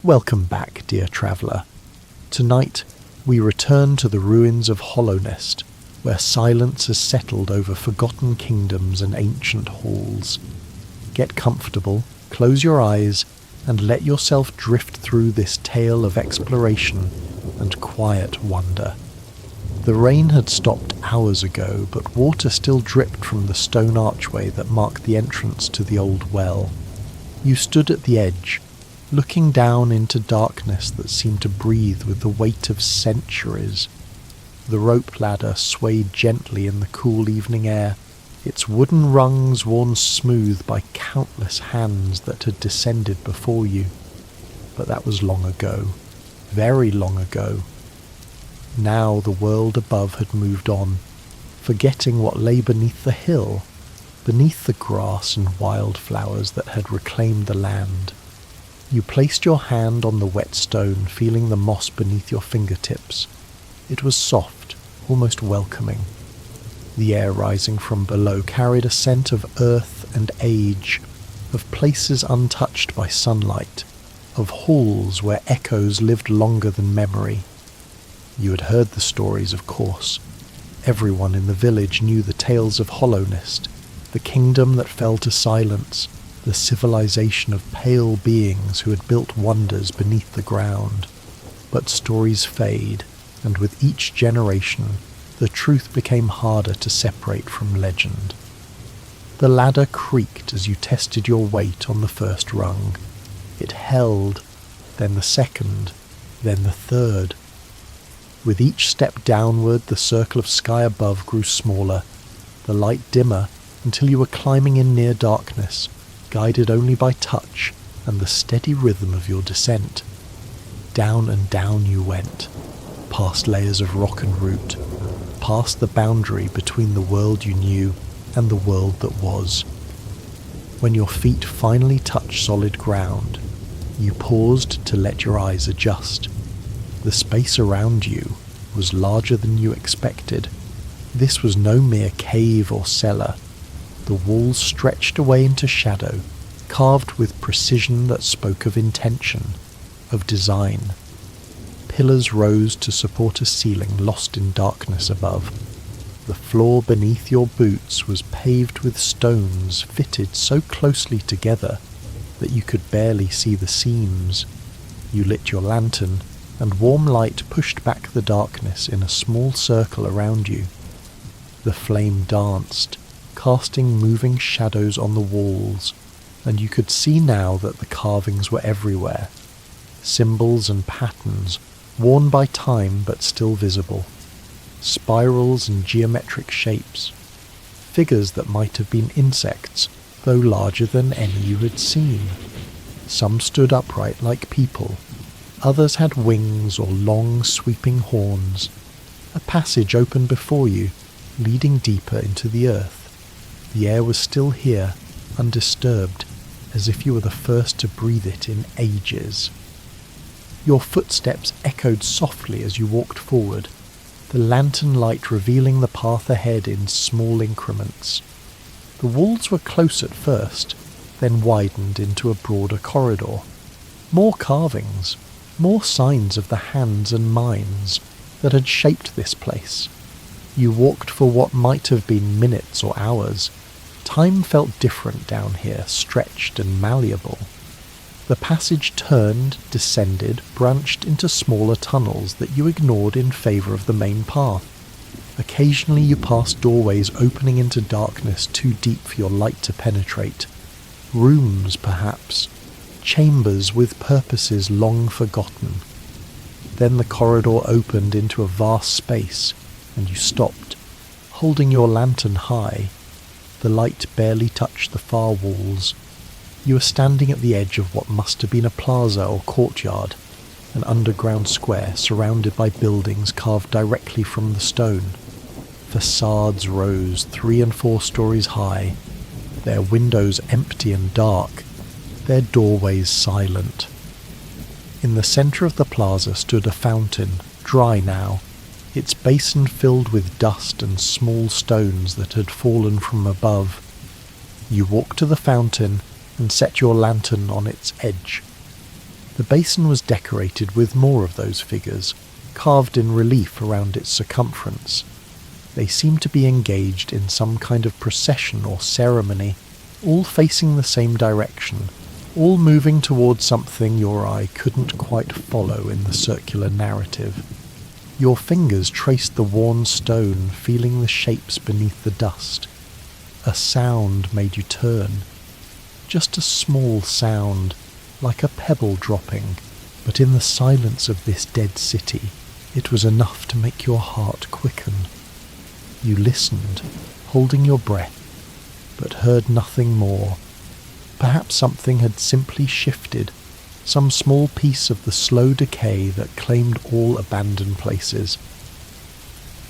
Welcome back, dear traveller. Tonight, we return to the ruins of Hallownest, where silence has settled over forgotten kingdoms and ancient halls. Get comfortable, close your eyes, and let yourself drift through this tale of exploration and quiet wonder. The rain had stopped hours ago, but water still dripped from the stone archway that marked the entrance to the old well. You stood at the edge, looking down into darkness that seemed to breathe with the weight of centuries. The rope ladder swayed gently in the cool evening air, its wooden rungs worn smooth by countless hands that had descended before you. But that was long ago, very long ago. Now the world above had moved on, forgetting what lay beneath the hill, beneath the grass and wildflowers that had reclaimed the land. You placed your hand on the wet stone, feeling the moss beneath your fingertips. It was soft, almost welcoming. The air rising from below carried a scent of earth and age, of places untouched by sunlight, of halls where echoes lived longer than memory. You had heard the stories, of course. Everyone in the village knew the tales of Hallownest, the kingdom that fell to silence, the civilization of pale beings who had built wonders beneath the ground. But stories fade, and with each generation, the truth became harder to separate from legend. The ladder creaked as you tested your weight on the first rung. It held, then the second, then the third. With each step downward, the circle of sky above grew smaller, the light dimmer, until you were climbing in near darkness, guided only by touch and the steady rhythm of your descent. Down and down you went, past layers of rock and root, past the boundary between the world you knew and the world that was. When your feet finally touched solid ground, you paused to let your eyes adjust. The space around you was larger than you expected. This was no mere cave or cellar. The walls stretched away into shadow, carved with precision that spoke of intention, of design. Pillars rose to support a ceiling lost in darkness above. The floor beneath your boots was paved with stones fitted so closely together that you could barely see the seams. You lit your lantern, and warm light pushed back the darkness in a small circle around you. The flame danced, casting moving shadows on the walls, and you could see now that the carvings were everywhere, symbols and patterns worn by time but still visible, spirals and geometric shapes, figures that might have been insects, though larger than any you had seen. Some stood upright like people, others had wings or long sweeping horns. A passage opened before you, leading deeper into the earth. The air was still here, undisturbed, as if you were the first to breathe it in ages. Your footsteps echoed softly as you walked forward, the lantern light revealing the path ahead in small increments. The walls were close at first, then widened into a broader corridor. More carvings, more signs of the hands and minds that had shaped this place. You walked for what might have been minutes or hours. Time felt different down here, stretched and malleable. The passage turned, descended, branched into smaller tunnels that you ignored in favour of the main path. Occasionally you passed doorways opening into darkness too deep for your light to penetrate. Rooms, perhaps. Chambers with purposes long forgotten. Then the corridor opened into a vast space, and you stopped, holding your lantern high. The light barely touched the far walls. You were standing at the edge of what must have been a plaza or courtyard, an underground square surrounded by buildings carved directly from the stone. Facades rose 3 and 4 stories high, their windows empty and dark, their doorways silent. In the centre of the plaza stood a fountain, dry now, its basin filled with dust and small stones that had fallen from above. You walked to the fountain and set your lantern on its edge. The basin was decorated with more of those figures, carved in relief around its circumference. They seemed to be engaged in some kind of procession or ceremony, all facing the same direction, all moving towards something your eye couldn't quite follow in the circular narrative. Your fingers traced the worn stone, feeling the shapes beneath the dust. A sound made you turn. Just a small sound, like a pebble dropping, but in the silence of this dead city, it was enough to make your heart quicken. You listened, holding your breath, but heard nothing more. Perhaps something had simply shifted, some small piece of the slow decay that claimed all abandoned places.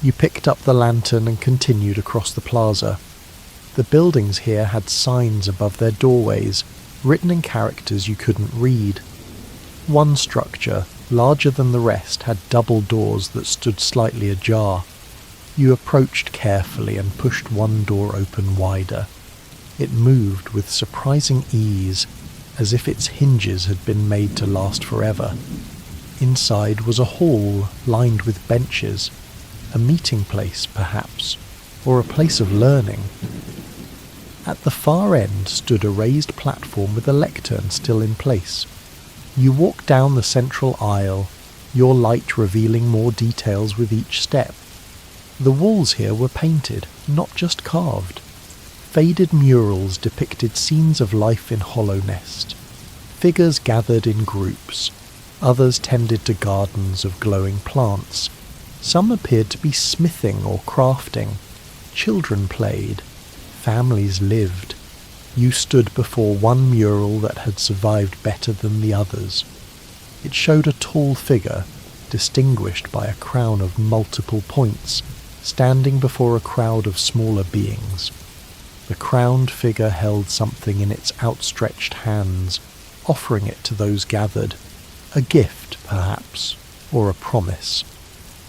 You picked up the lantern and continued across the plaza. The buildings here had signs above their doorways, written in characters you couldn't read. One structure, larger than the rest, had double doors that stood slightly ajar. You approached carefully and pushed one door open wider. It moved with surprising ease, as if its hinges had been made to last forever. Inside was a hall lined with benches, a meeting place perhaps, or a place of learning. At the far end stood a raised platform with a lectern still in place. You walked down the central aisle, your light revealing more details with each step. The walls here were painted, not just carved. Faded murals depicted scenes of life in Hallownest. Figures gathered in groups. Others tended to gardens of glowing plants. Some appeared to be smithing or crafting. Children played. Families lived. You stood before one mural that had survived better than the others. It showed a tall figure, distinguished by a crown of multiple points, standing before a crowd of smaller beings. The crowned figure held something in its outstretched hands, offering it to those gathered. A gift, perhaps, or a promise.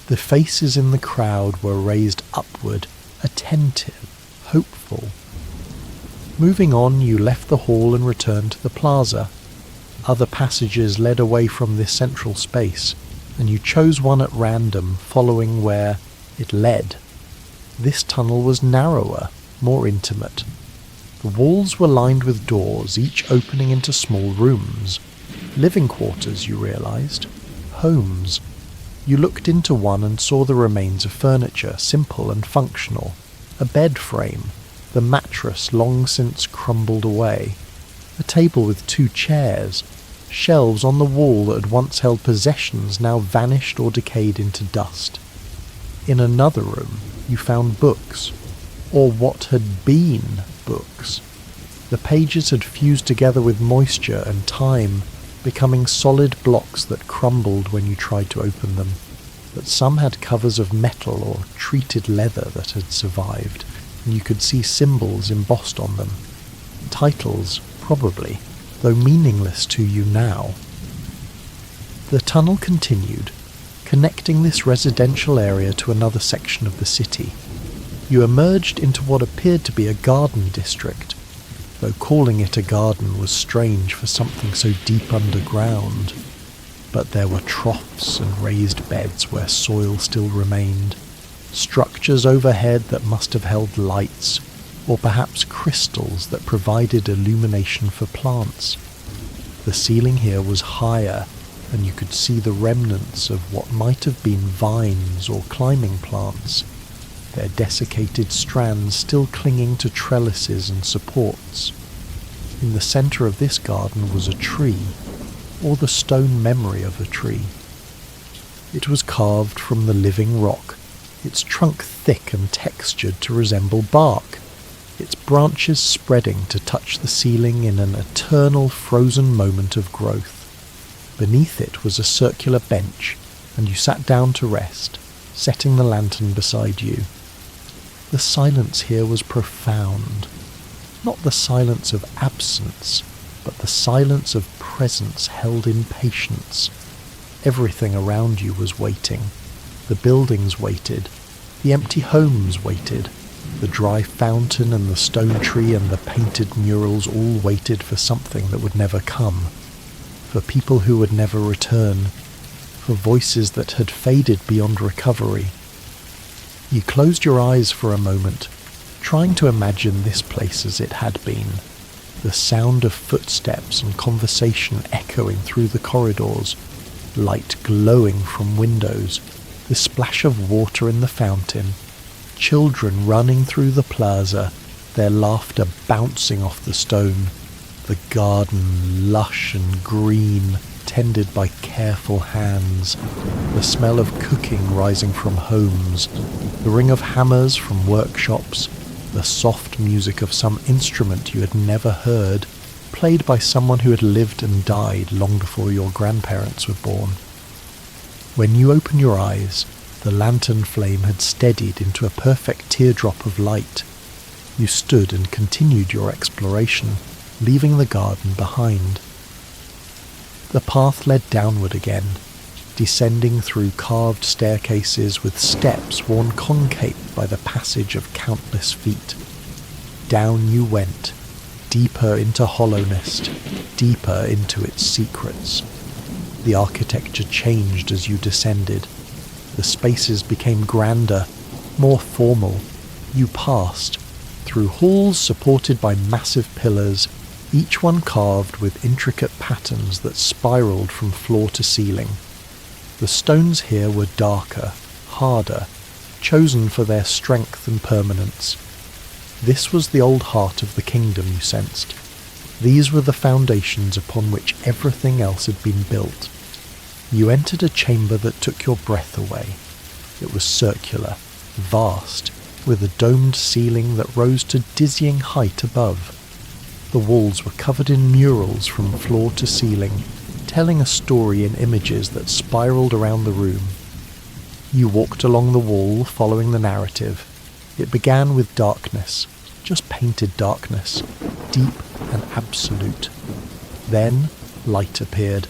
The faces in the crowd were raised upward, attentive, hopeful. Moving on, you left the hall and returned to the plaza. Other passages led away from this central space, and you chose one at random, following where it led. This tunnel was narrower, more intimate. The walls were lined with doors, each opening into small rooms. Living quarters, you realized. Homes. You looked into one and saw the remains of furniture, simple and functional. A bed frame, the mattress long since crumbled away. A table with 2 chairs. Shelves on the wall that had once held possessions now vanished or decayed into dust. In another room, you found books. Or what had been books. The pages had fused together with moisture and time, becoming solid blocks that crumbled when you tried to open them. But some had covers of metal or treated leather that had survived, and you could see symbols embossed on them. Titles, probably, though meaningless to you now. The tunnel continued, connecting this residential area to another section of the city. You emerged into what appeared to be a garden district, though calling it a garden was strange for something so deep underground. But there were troughs and raised beds where soil still remained, structures overhead that must have held lights, or perhaps crystals that provided illumination for plants. The ceiling here was higher, and you could see the remnants of what might have been vines or climbing plants, their desiccated strands still clinging to trellises and supports. In the centre of this garden was a tree, or the stone memory of a tree. It was carved from the living rock, its trunk thick and textured to resemble bark, its branches spreading to touch the ceiling in an eternal frozen moment of growth. Beneath it was a circular bench, and you sat down to rest, setting the lantern beside you. The silence here was profound. Not the silence of absence, but the silence of presence held in patience. Everything around you was waiting. The buildings waited. The empty homes waited. The dry fountain and the stone tree and the painted murals all waited for something that would never come. for people who would never return, for voices that had faded beyond recovery. You closed your eyes for a moment, trying to imagine this place as it had been, the sound of footsteps and conversation echoing through the corridors, light glowing from windows, the splash of water in the fountain, children running through the plaza, their laughter bouncing off the stone, the garden lush and green, tended by careful hands, the smell of cooking rising from homes, the ring of hammers from workshops, the soft music of some instrument you had never heard, played by someone who had lived and died long before your grandparents were born. When you opened your eyes, the lantern flame had steadied into a perfect teardrop of light. You stood and continued your exploration, leaving the garden behind. The path led downward again, descending through carved staircases with steps worn concave by the passage of countless feet. Down you went, deeper into Hallownest, deeper into its secrets. The architecture changed as you descended. The spaces became grander, more formal. You passed through halls supported by massive pillars, each one carved with intricate patterns that spiraled from floor to ceiling. The stones here were darker, harder, chosen for their strength and permanence. This was the old heart of the kingdom, you sensed. These were the foundations upon which everything else had been built. You entered a chamber that took your breath away. It was circular, vast, with a domed ceiling that rose to dizzying height above. The walls were covered in murals from floor to ceiling, telling a story in images that spiraled around the room. You walked along the wall, following the narrative. It began with darkness, just painted darkness, deep and absolute. Then light appeared,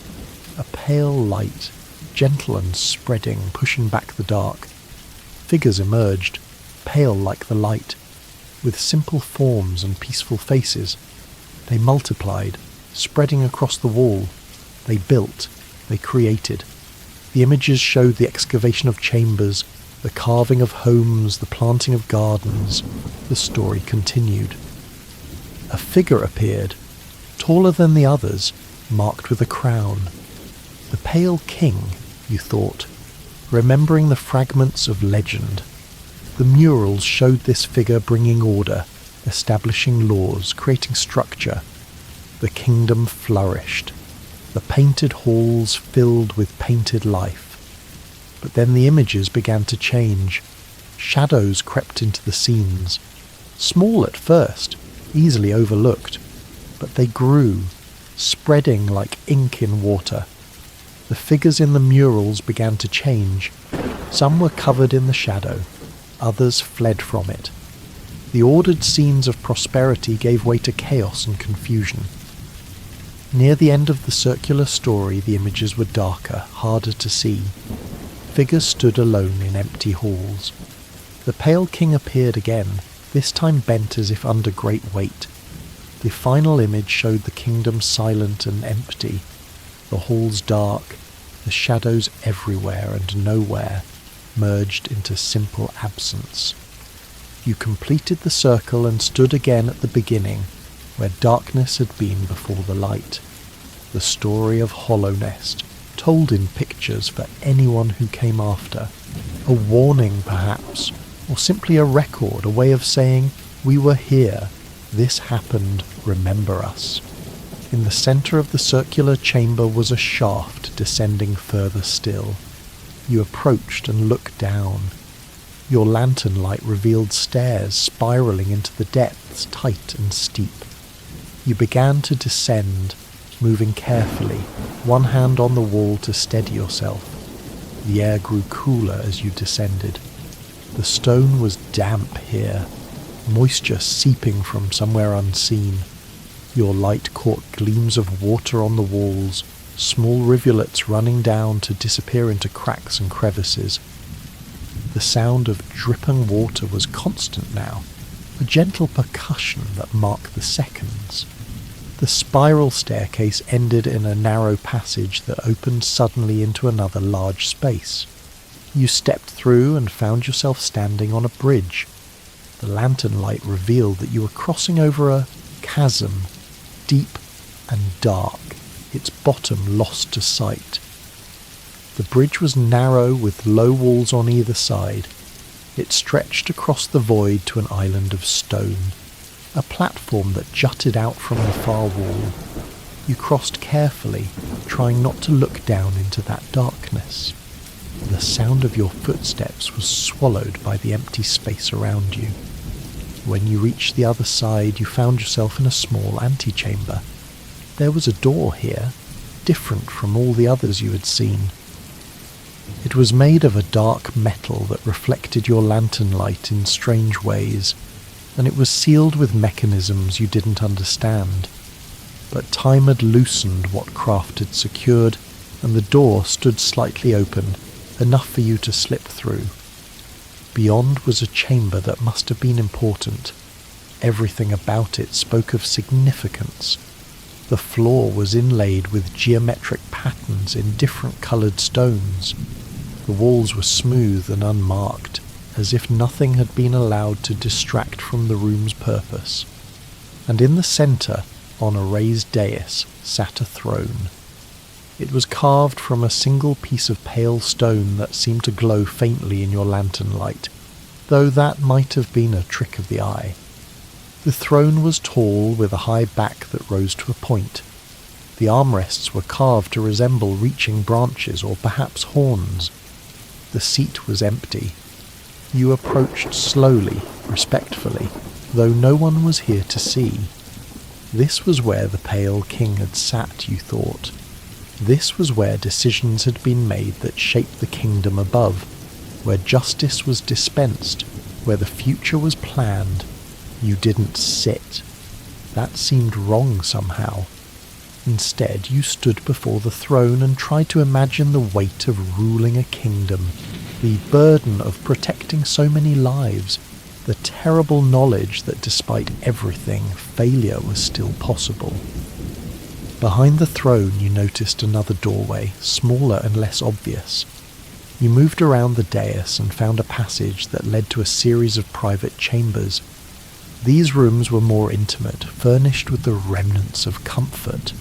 a pale light, gentle and spreading, pushing back the dark. Figures emerged, pale like the light, with simple forms and peaceful faces. They multiplied, spreading across the wall. They built, they created. The images showed the excavation of chambers, the carving of homes, the planting of gardens. The story continued. A figure appeared, taller than the others, marked with a crown. The Pale King, you thought, remembering the fragments of legend. The murals showed this figure bringing order, establishing laws, creating structure. The kingdom flourished. The painted halls filled with painted life. But then the images began to change. Shadows crept into the scenes. Small at first, easily overlooked, but they grew, spreading like ink in water. The figures in the murals began to change. Some were covered in the shadow, others fled from it. The ordered scenes of prosperity gave way to chaos and confusion. Near the end of the circular story, the images were darker, harder to see. Figures stood alone in empty halls. The Pale King appeared again, this time bent as if under great weight. The final image showed the kingdom silent and empty, the halls dark, the shadows everywhere and nowhere, merged into simple absence. You completed the circle and stood again at the beginning, where darkness had been before the light. The story of Hallownest, told in pictures for anyone who came after. A warning, perhaps, or simply a record, a way of saying, we were here, this happened, remember us. In the centre of the circular chamber was a shaft descending further still. You approached and looked down. Your lantern light revealed stairs spiralling into the depths, tight and steep. You began to descend, moving carefully, one hand on the wall to steady yourself. The air grew cooler as you descended. The stone was damp here, moisture seeping from somewhere unseen. Your light caught gleams of water on the walls, small rivulets running down to disappear into cracks and crevices. The sound of dripping water was constant now, a gentle percussion that marked the seconds. The spiral staircase ended in a narrow passage that opened suddenly into another large space. You stepped through and found yourself standing on a bridge. The lantern light revealed that you were crossing over a chasm, deep and dark, its bottom lost to sight. The bridge was narrow with low walls on either side. It stretched across the void to an island of stone, a platform that jutted out from the far wall. You crossed carefully, trying not to look down into that darkness. The sound of your footsteps was swallowed by the empty space around you. When you reached the other side, you found yourself in a small antechamber. There was a door here, different from all the others you had seen. It was made of a dark metal that reflected your lantern light in strange ways, and it was sealed with mechanisms you didn't understand. But time had loosened what craft had secured, and the door stood slightly open, enough for you to slip through. Beyond was a chamber that must have been important. Everything about it spoke of significance. The floor was inlaid with geometric patterns in different coloured stones. The walls were smooth and unmarked, as if nothing had been allowed to distract from the room's purpose. And in the centre, on a raised dais, sat a throne. It was carved from a single piece of pale stone that seemed to glow faintly in your lantern light, though that might have been a trick of the eye. The throne was tall, with a high back that rose to a point. The armrests were carved to resemble reaching branches or perhaps horns. The seat was empty. You approached slowly, respectfully, though no one was here to see. This was where the Pale King had sat, you thought. This was where decisions had been made that shaped the kingdom above, where justice was dispensed, where the future was planned. You didn't sit. That seemed wrong somehow. Instead, you stood before the throne and tried to imagine the weight of ruling a kingdom, the burden of protecting so many lives, the terrible knowledge that despite everything, failure was still possible. Behind the throne you noticed another doorway, smaller and less obvious. You moved around the dais and found a passage that led to a series of private chambers. These rooms were more intimate, furnished with the remnants of comfort.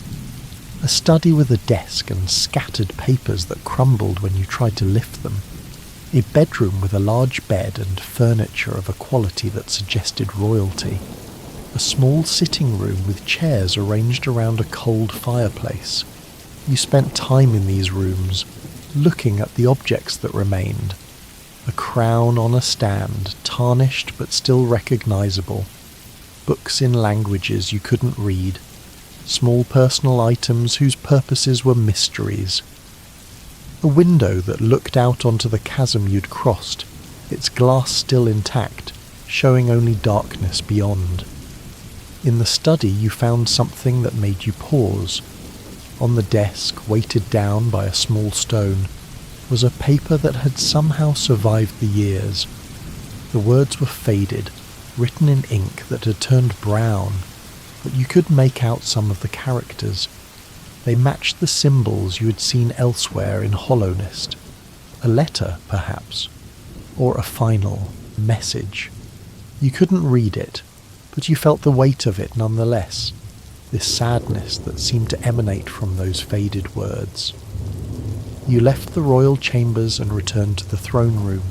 A study with a desk and scattered papers that crumbled when you tried to lift them. A bedroom with a large bed and furniture of a quality that suggested royalty. A small sitting room with chairs arranged around a cold fireplace. You spent time in these rooms, looking at the objects that remained. A crown on a stand, tarnished but still recognizable. Books in languages you couldn't read. Small personal items whose purposes were mysteries. A window that looked out onto the chasm you'd crossed, its glass still intact, showing only darkness beyond. In the study you found something that made you pause. On the desk, weighted down by a small stone, was a paper that had somehow survived the years. The words were faded, written in ink that had turned brown, but you could make out some of the characters. They matched the symbols you had seen elsewhere in Hallownest. A letter, perhaps, or a final message. You couldn't read it, but you felt the weight of it nonetheless, this sadness that seemed to emanate from those faded words. You left the royal chambers and returned to the throne room.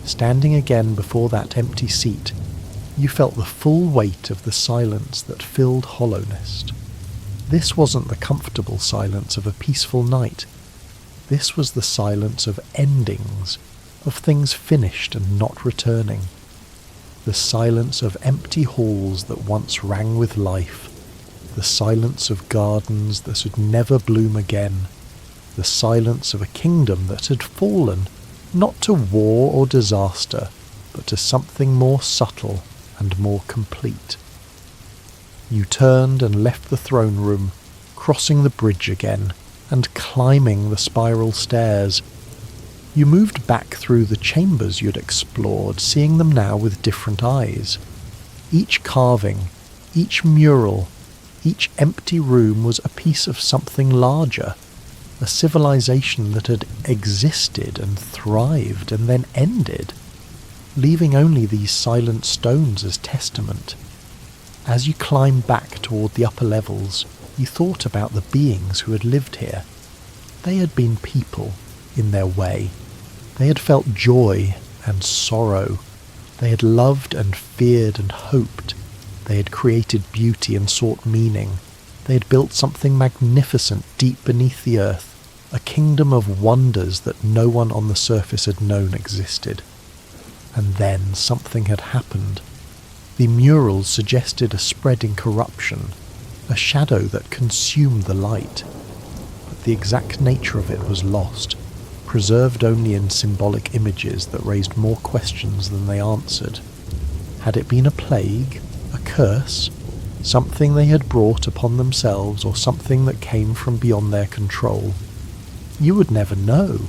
Standing again before that empty seat, you felt the full weight of the silence that filled Hallownest. This wasn't the comfortable silence of a peaceful night. This was the silence of endings, of things finished and not returning. The silence of empty halls that once rang with life. The silence of gardens that would never bloom again. The silence of a kingdom that had fallen, not to war or disaster, but to something more subtle and more complete. You turned and left the throne room, crossing the bridge again, and climbing the spiral stairs. You moved back through the chambers you'd explored, seeing them now with different eyes. Each carving, each mural, Each empty room was a piece of something larger, a civilization that had existed and thrived and then ended, leaving only these silent stones as testament. As you climbed back toward the upper levels, you thought about the beings who had lived here. They had been people in their way. They had felt joy and sorrow. They had loved and feared and hoped. They had created beauty and sought meaning. They had built something magnificent deep beneath the earth, a kingdom of wonders that no one on the surface had known existed. And then something had happened. The murals suggested a spreading corruption, a shadow that consumed the light. But the exact nature of it was lost, preserved only in symbolic images that raised more questions than they answered. Had it been a plague, a curse, something they had brought upon themselves, or something that came from beyond their control? You would never know.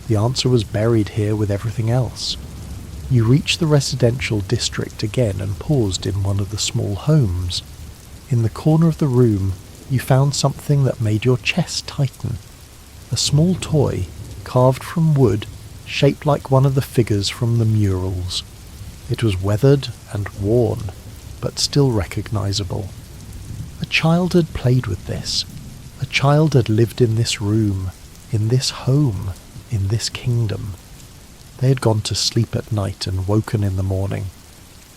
The answer was buried here with everything else. You reached the residential district again and paused in one of the small homes. In the corner of the room, you found something that made your chest tighten. A small toy, carved from wood, shaped like one of the figures from the murals. It was weathered and worn, but still recognizable. A child had played with this. A child had lived in this room, in this home, in this kingdom. They had gone to sleep at night and woken in the morning.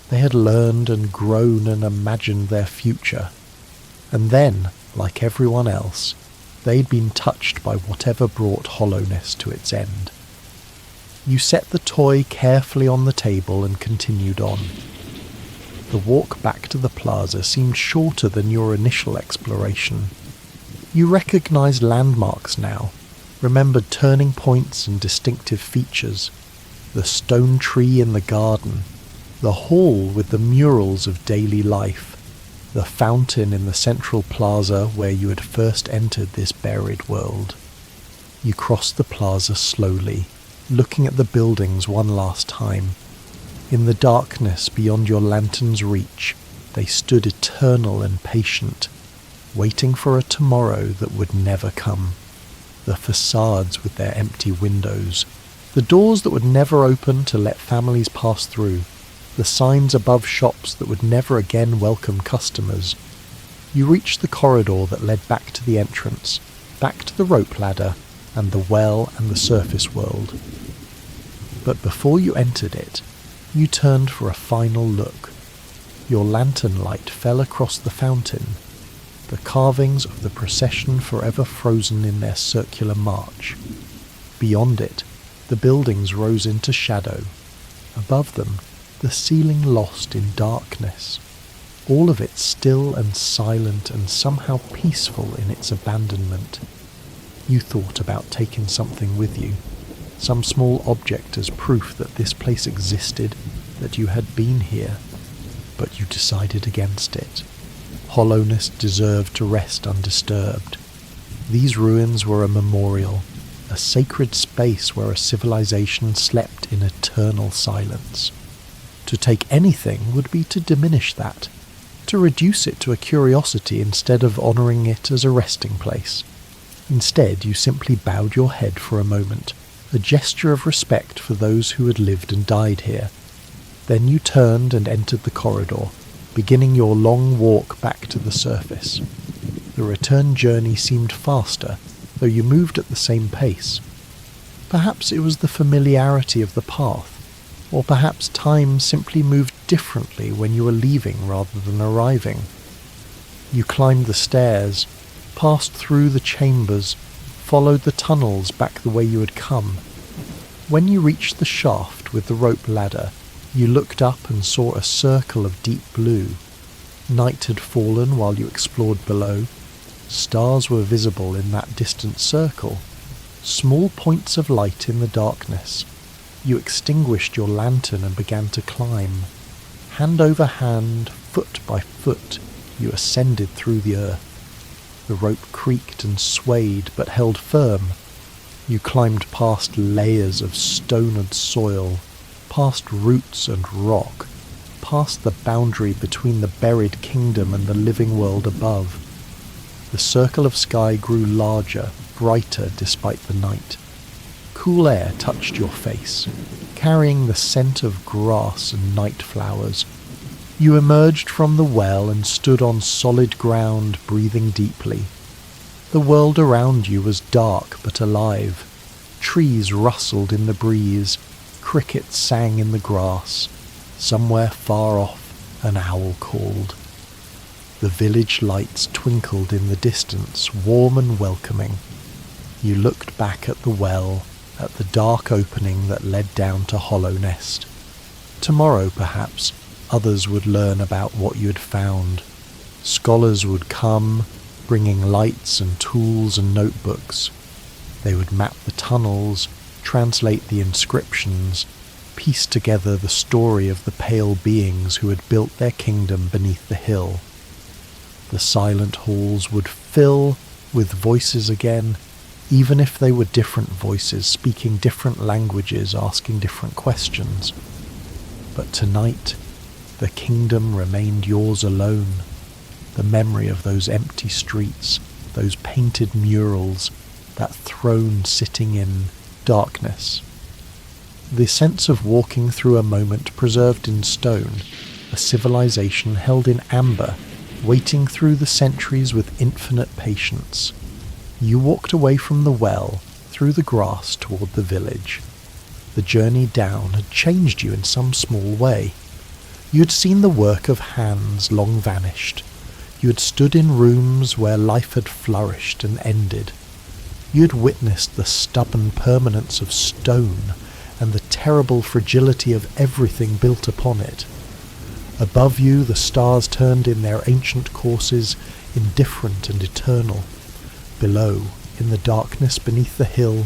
They had learned and grown and imagined their future. And then, like everyone else, they'd been touched by whatever brought Hallownest to its end. You set the toy carefully on the table and continued on. The walk back to the plaza seemed shorter than your initial exploration. You recognized landmarks now, remembered turning points and distinctive features. The stone tree in the garden, the hall with the murals of daily life, the fountain in the central plaza where you had first entered this buried world. You crossed the plaza slowly, looking at the buildings one last time. In the darkness beyond your lantern's reach, they stood eternal and patient, waiting for a tomorrow that would never come. The facades with their empty windows, the doors that would never open to let families pass through, the signs above shops that would never again welcome customers. You reached the corridor that led back to the entrance, back to the rope ladder and the well and the surface world. But before you entered it, you turned for a final look. Your lantern light fell across the fountain, the carvings of the procession forever frozen in their circular march. Beyond it, the buildings rose into shadow. Above them, the ceiling lost in darkness. All of it still and silent and somehow peaceful in its abandonment. You thought about taking something with you, some small object as proof that this place existed, that you had been here, but you decided against it. Hallownest deserved to rest undisturbed. These ruins were a memorial, a sacred space where a civilization slept in eternal silence. To take anything would be to diminish that, to reduce it to a curiosity instead of honouring it as a resting place. Instead, you simply bowed your head for a moment, a gesture of respect for those who had lived and died here. Then you turned and entered the corridor, beginning your long walk back to the surface. The return journey seemed faster, though you moved at the same pace. Perhaps it was the familiarity of the path, or perhaps time simply moved differently when you were leaving rather than arriving. You climbed the stairs, passed through the chambers, followed the tunnels back the way you had come. When you reached the shaft with the rope ladder, you looked up and saw a circle of deep blue. Night had fallen while you explored below. Stars were visible in that distant circle, small points of light in the darkness. You extinguished your lantern and began to climb. Hand over hand, foot by foot, you ascended through the earth. The rope creaked and swayed but held firm. You climbed past layers of stone and soil, past roots and rock. past the boundary between the buried kingdom and the living world above. The circle of sky grew larger, brighter despite the night. Cool air touched your face, carrying the scent of grass and night flowers. You emerged from the well and stood on solid ground, breathing deeply. The world around you was dark but alive. Trees rustled in the breeze, crickets sang in the grass. Somewhere far off, an owl called. The village lights twinkled in the distance, warm and welcoming. You looked back at the well, at the dark opening that led down to Hallownest. Tomorrow, perhaps, others would learn about what you had found. Scholars would come, bringing lights and tools and notebooks. They would map the tunnels, translate the inscriptions, piece together the story of the pale beings who had built their kingdom beneath the hill. The silent halls would fill with voices again, even if they were different voices, speaking different languages, asking different questions. But tonight, the kingdom remained yours alone. The memory of those empty streets, those painted murals, that throne sitting in darkness. The sense of walking through a moment preserved in stone, a civilization held in amber, waiting through the centuries with infinite patience. You walked away from the well, through the grass toward the village. The journey down had changed you in some small way. You had seen the work of hands long vanished. You had stood in rooms where life had flourished and ended. You had witnessed the stubborn permanence of stone and the terrible fragility of everything built upon it. Above you the stars turned in their ancient courses, indifferent and eternal. Below, in the darkness beneath the hill,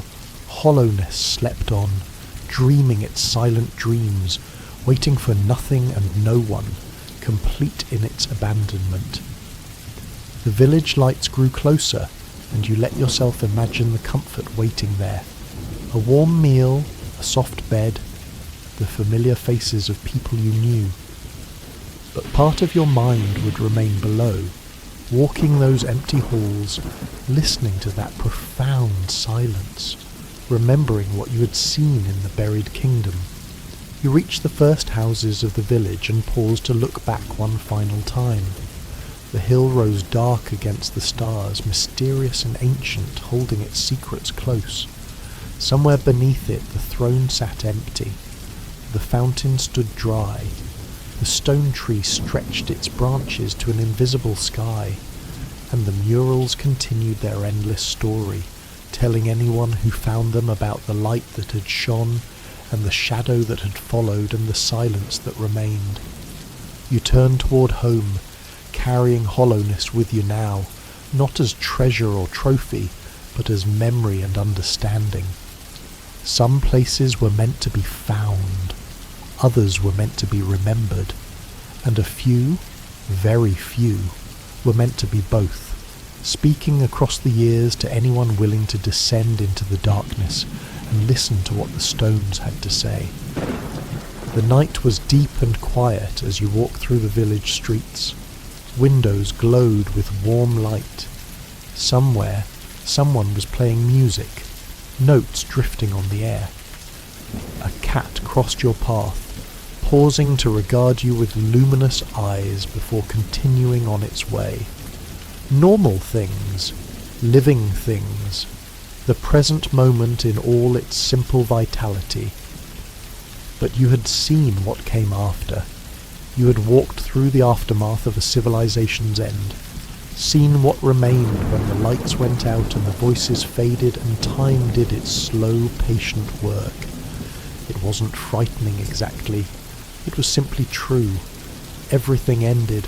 Hallownest slept on, dreaming its silent dreams, waiting for nothing and no one, complete in its abandonment. The village lights grew closer, and you let yourself imagine the comfort waiting there. A warm meal, a soft bed, the familiar faces of people you knew. But part of your mind would remain below, walking those empty halls, listening to that profound silence, remembering what you had seen in the buried kingdom. You reached the first houses of the village and paused to look back one final time. The hill rose dark against the stars, mysterious and ancient, holding its secrets close. Somewhere beneath it the throne sat empty. The fountain stood dry. The stone tree stretched its branches to an invisible sky, and the murals continued their endless story, telling anyone who found them about the light that had shone, and the shadow that had followed, and the silence that remained. You turned toward home, carrying Hallownest with you now, not as treasure or trophy, but as memory and understanding. Some places were meant to be found, others were meant to be remembered, and a few, very few, were meant to be both, speaking across the years to anyone willing to descend into the darkness and listen to what the stones had to say. The night was deep and quiet as you walked through the village streets. Windows glowed with warm light. Somewhere, someone was playing music, notes drifting on the air. A cat crossed your path, pausing to regard you with luminous eyes before continuing on its way. Normal things, living things, the present moment in all its simple vitality. But you had seen what came after. You had walked through the aftermath of a civilization's end, seen what remained when the lights went out and the voices faded and time did its slow, patient work. It wasn't frightening exactly. It was simply true. Everything ended.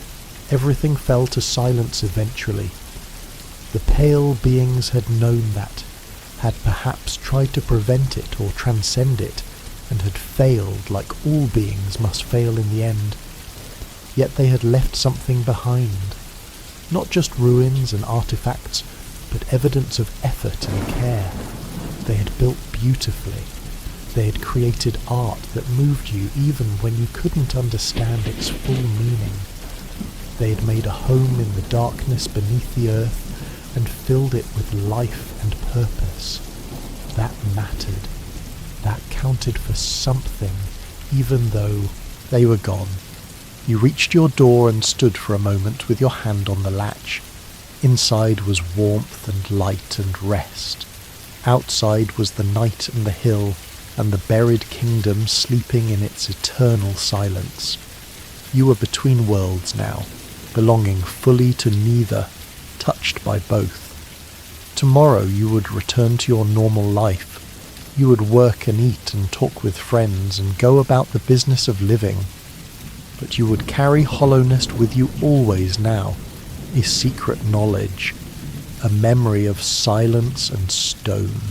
Everything fell to silence eventually. The pale beings had known that, had perhaps tried to prevent it or transcend it, and had failed like all beings must fail in the end. Yet they had left something behind. Not just ruins and artifacts, but evidence of effort and care. They had built beautifully. They had created art that moved you even when you couldn't understand its full meaning. They had made a home in the darkness beneath the earth and filled it with life and purpose. That mattered. That counted for something, even though they were gone. You reached your door and stood for a moment with your hand on the latch. Inside was warmth and light and rest. Outside was the night and the hill, and the buried kingdom sleeping in its eternal silence. You were between worlds now, belonging fully to neither, touched by both. Tomorrow you would return to your normal life. You would work and eat and talk with friends and go about the business of living. But you would carry Hallownest with you always now, a secret knowledge, a memory of silence and stone.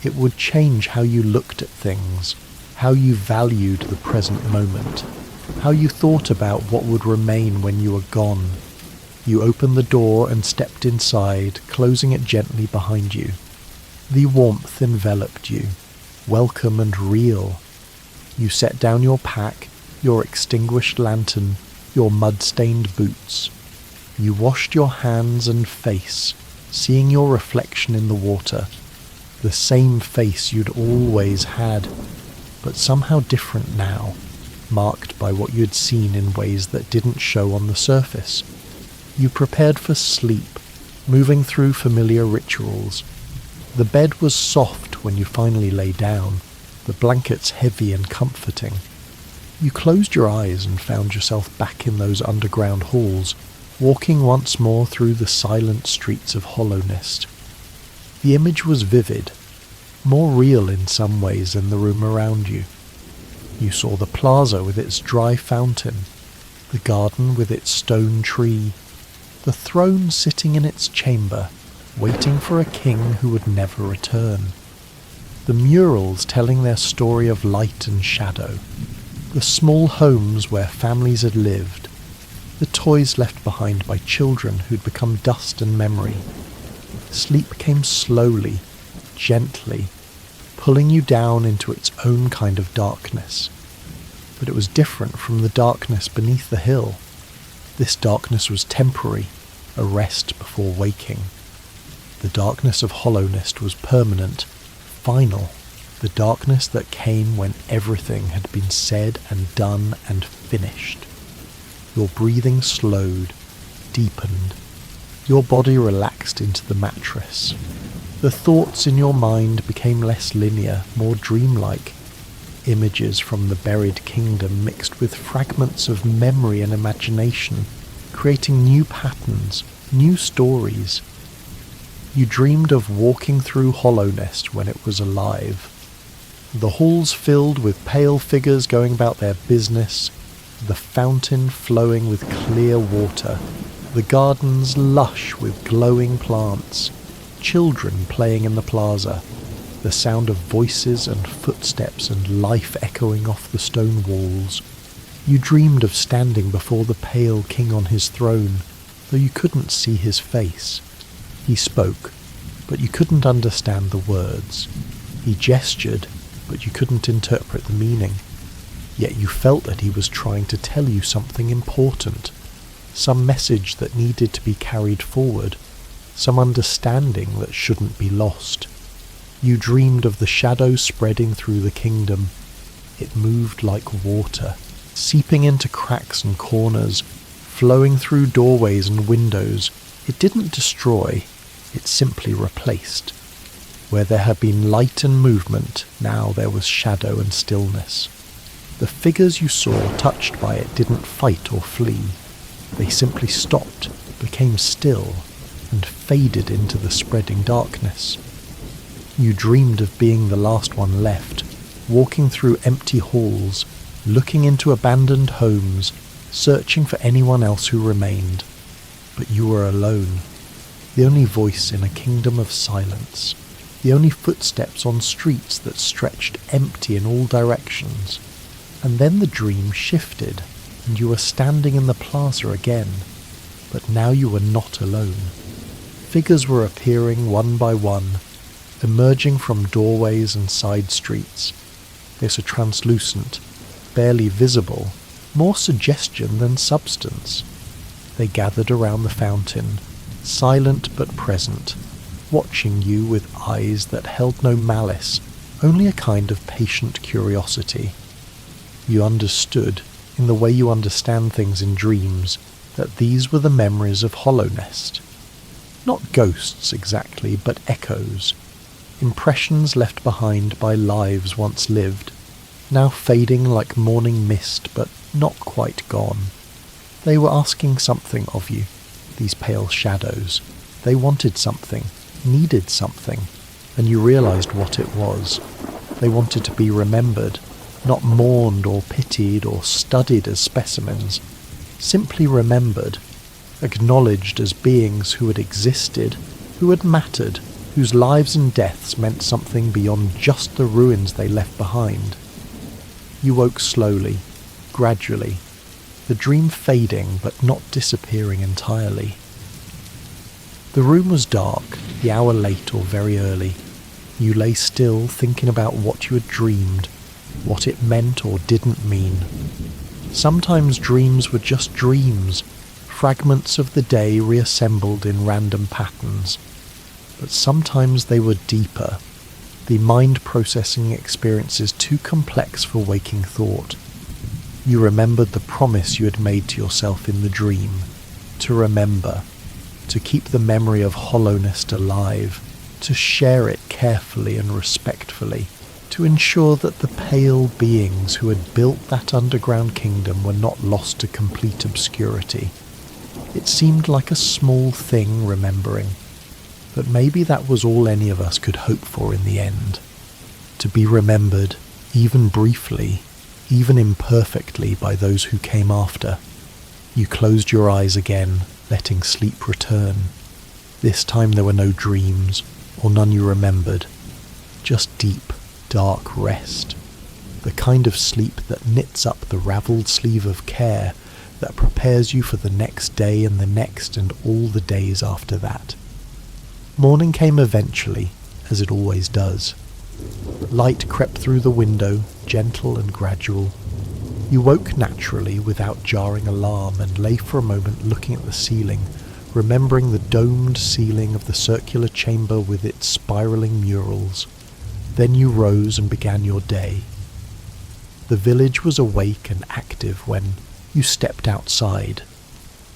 It would change how you looked at things, how you valued the present moment, how you thought about what would remain when you were gone. You opened the door and stepped inside, closing it gently behind you. The warmth enveloped you, welcome and real. You set down your pack, your extinguished lantern, your mud-stained boots. You washed your hands and face, seeing your reflection in the water, the same face you'd always had, but somehow different now, marked by what you'd seen in ways that didn't show on the surface. You prepared for sleep, moving through familiar rituals. The bed was soft when you finally lay down, the blankets heavy and comforting. You closed your eyes and found yourself back in those underground halls, walking once more through the silent streets of Hallownest. The image was vivid, more real in some ways than the room around you. You saw the plaza with its dry fountain, the garden with its stone tree, the throne sitting in its chamber, waiting for a king who would never return. The murals telling their story of light and shadow, the small homes where families had lived, the toys left behind by children who'd become dust and memory. Sleep came slowly, gently, pulling you down into its own kind of darkness. But it was different from the darkness beneath the hill. This darkness was temporary, a rest before waking. The darkness of Hallownest was permanent, final, the darkness that came when everything had been said and done and finished. Your breathing slowed, deepened. Your body relaxed into the mattress. The thoughts in your mind became less linear, more dreamlike. Images from the buried kingdom mixed with fragments of memory and imagination, creating new patterns, new stories. You dreamed of walking through Hallownest when it was alive. The halls filled with pale figures going about their business, the fountain flowing with clear water, the gardens lush with glowing plants, children playing in the plaza, the sound of voices and footsteps and life echoing off the stone walls. You dreamed of standing before the pale king on his throne, though you couldn't see his face. He spoke, but you couldn't understand the words. He gestured, but you couldn't interpret the meaning. Yet you felt that he was trying to tell you something important, some message that needed to be carried forward, some understanding that shouldn't be lost. You dreamed of the shadow spreading through the kingdom. It moved like water, seeping into cracks and corners, flowing through doorways and windows. It didn't destroy, it simply replaced. Where there had been light and movement, now there was shadow and stillness. The figures you saw touched by it didn't fight or flee. They simply stopped, became still, and faded into the spreading darkness. You dreamed of being the last one left, walking through empty halls, looking into abandoned homes, searching for anyone else who remained. But you were alone, the only voice in a kingdom of silence, the only footsteps on streets that stretched empty in all directions. And then the dream shifted, and you were standing in the plaza again, but now you were not alone. Figures were appearing one by one, emerging from doorways and side streets, They are translucent, barely visible, more suggestion than substance. They gathered around the fountain, silent but present, watching you with eyes that held no malice, only a kind of patient curiosity. You understood, in the way you understand things in dreams, that these were the memories of Hallownest. Not ghosts exactly, but echoes, impressions left behind by lives once lived, now fading like morning mist but not quite gone. They were asking something of you, these pale shadows. They wanted something, needed something, and you realized what it was. They wanted to be remembered, not mourned or pitied or studied as specimens, simply remembered, acknowledged as beings who had existed, who had mattered, whose lives and deaths meant something beyond just the ruins they left behind. You woke slowly, gradually, the dream fading but not disappearing entirely. The room was dark, the hour late or very early. You lay still, thinking about what you had dreamed, what it meant or didn't mean. Sometimes dreams were just dreams, fragments of the day reassembled in random patterns. But sometimes they were deeper, the mind-processing experiences too complex for waking thought. You remembered the promise you had made to yourself in the dream, to remember, to keep the memory of Hallownest alive, to share it carefully and respectfully, to ensure that the pale beings who had built that underground kingdom were not lost to complete obscurity. It seemed like a small thing remembering, but maybe that was all any of us could hope for in the end. To be remembered, even briefly, even imperfectly, by those who came after. You closed your eyes again, letting sleep return. This time there were no dreams, or none you remembered, just deep, dark rest, the kind of sleep that knits up the ravelled sleeve of care that prepares you for the next day and the next and all the days after that. Morning came eventually, as it always does. Light crept through the window, gentle and gradual. You woke naturally without jarring alarm and lay for a moment looking at the ceiling, remembering the domed ceiling of the circular chamber with its spiralling murals. Then you rose and began your day. The village was awake and active when you stepped outside.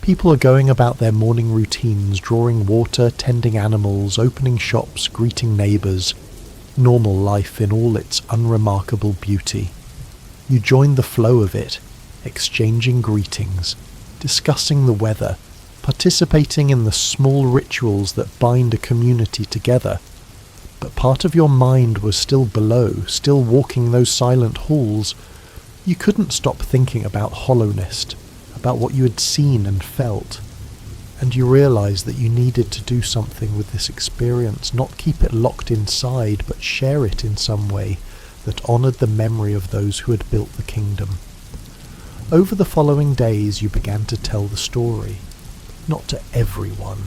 People are going about their morning routines, drawing water, tending animals, opening shops, greeting neighbours. Normal life in all its unremarkable beauty. You joined the flow of it, exchanging greetings, discussing the weather, participating in the small rituals that bind a community together. But part of your mind was still below, still walking those silent halls. You couldn't stop thinking about Hallownest, about what you had seen and felt. And you realised that you needed to do something with this experience, not keep it locked inside, but share it in some way that honoured the memory of those who had built the kingdom. Over the following days you began to tell the story, not to everyone,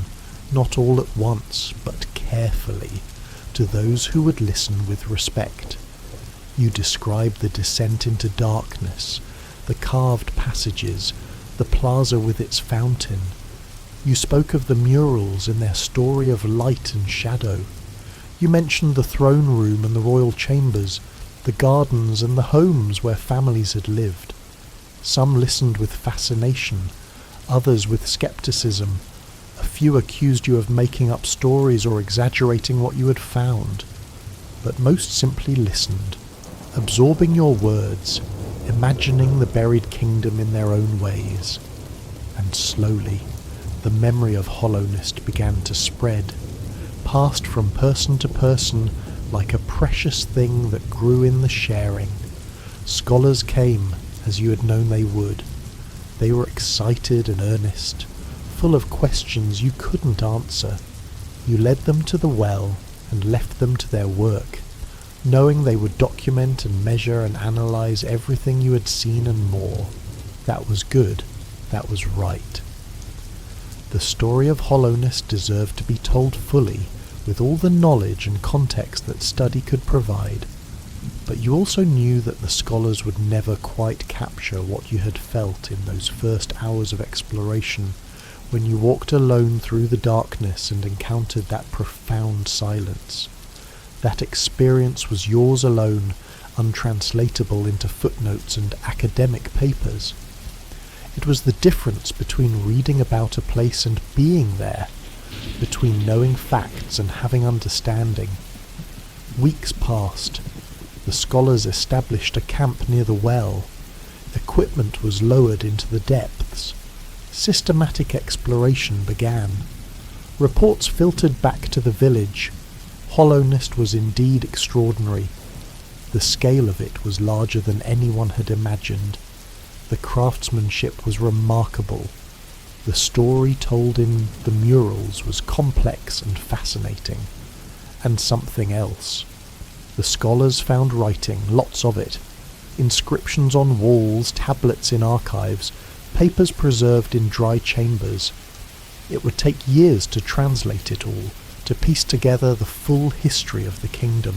not all at once, but carefully, to those who would listen with respect. You described the descent into darkness, the carved passages, the plaza with its fountain. You spoke of the murals in their story of light and shadow. You mentioned the throne room and the royal chambers, the gardens and the homes where families had lived. Some listened with fascination, others with skepticism. A few accused you of making up stories or exaggerating what you had found. But most simply listened, absorbing your words, imagining the buried kingdom in their own ways. And slowly, the memory of Hallownest began to spread, passed from person to person like a precious thing that grew in the sharing. Scholars came, as you had known they would. They were excited and earnest, full of questions you couldn't answer. You led them to the well and left them to their work, knowing they would document and measure and analyse everything you had seen and more. That was good. That was right. The story of Hallownest deserved to be told fully, with all the knowledge and context that study could provide. But you also knew that the scholars would never quite capture what you had felt in those first hours of exploration, when you walked alone through the darkness and encountered that profound silence. That experience was yours alone, untranslatable into footnotes and academic papers. It was the difference between reading about a place and being there, between knowing facts and having understanding. Weeks passed. The scholars established a camp near the well. Equipment was lowered into the depths. Systematic exploration began. Reports filtered back to the village. Hallownest was indeed extraordinary. The scale of it was larger than anyone had imagined. The craftsmanship was remarkable. The story told in the murals was complex and fascinating. And something else. The scholars found writing, lots of it. Inscriptions on walls, tablets in archives, papers preserved in dry chambers. It would take years to translate it all, to piece together the full history of the kingdom.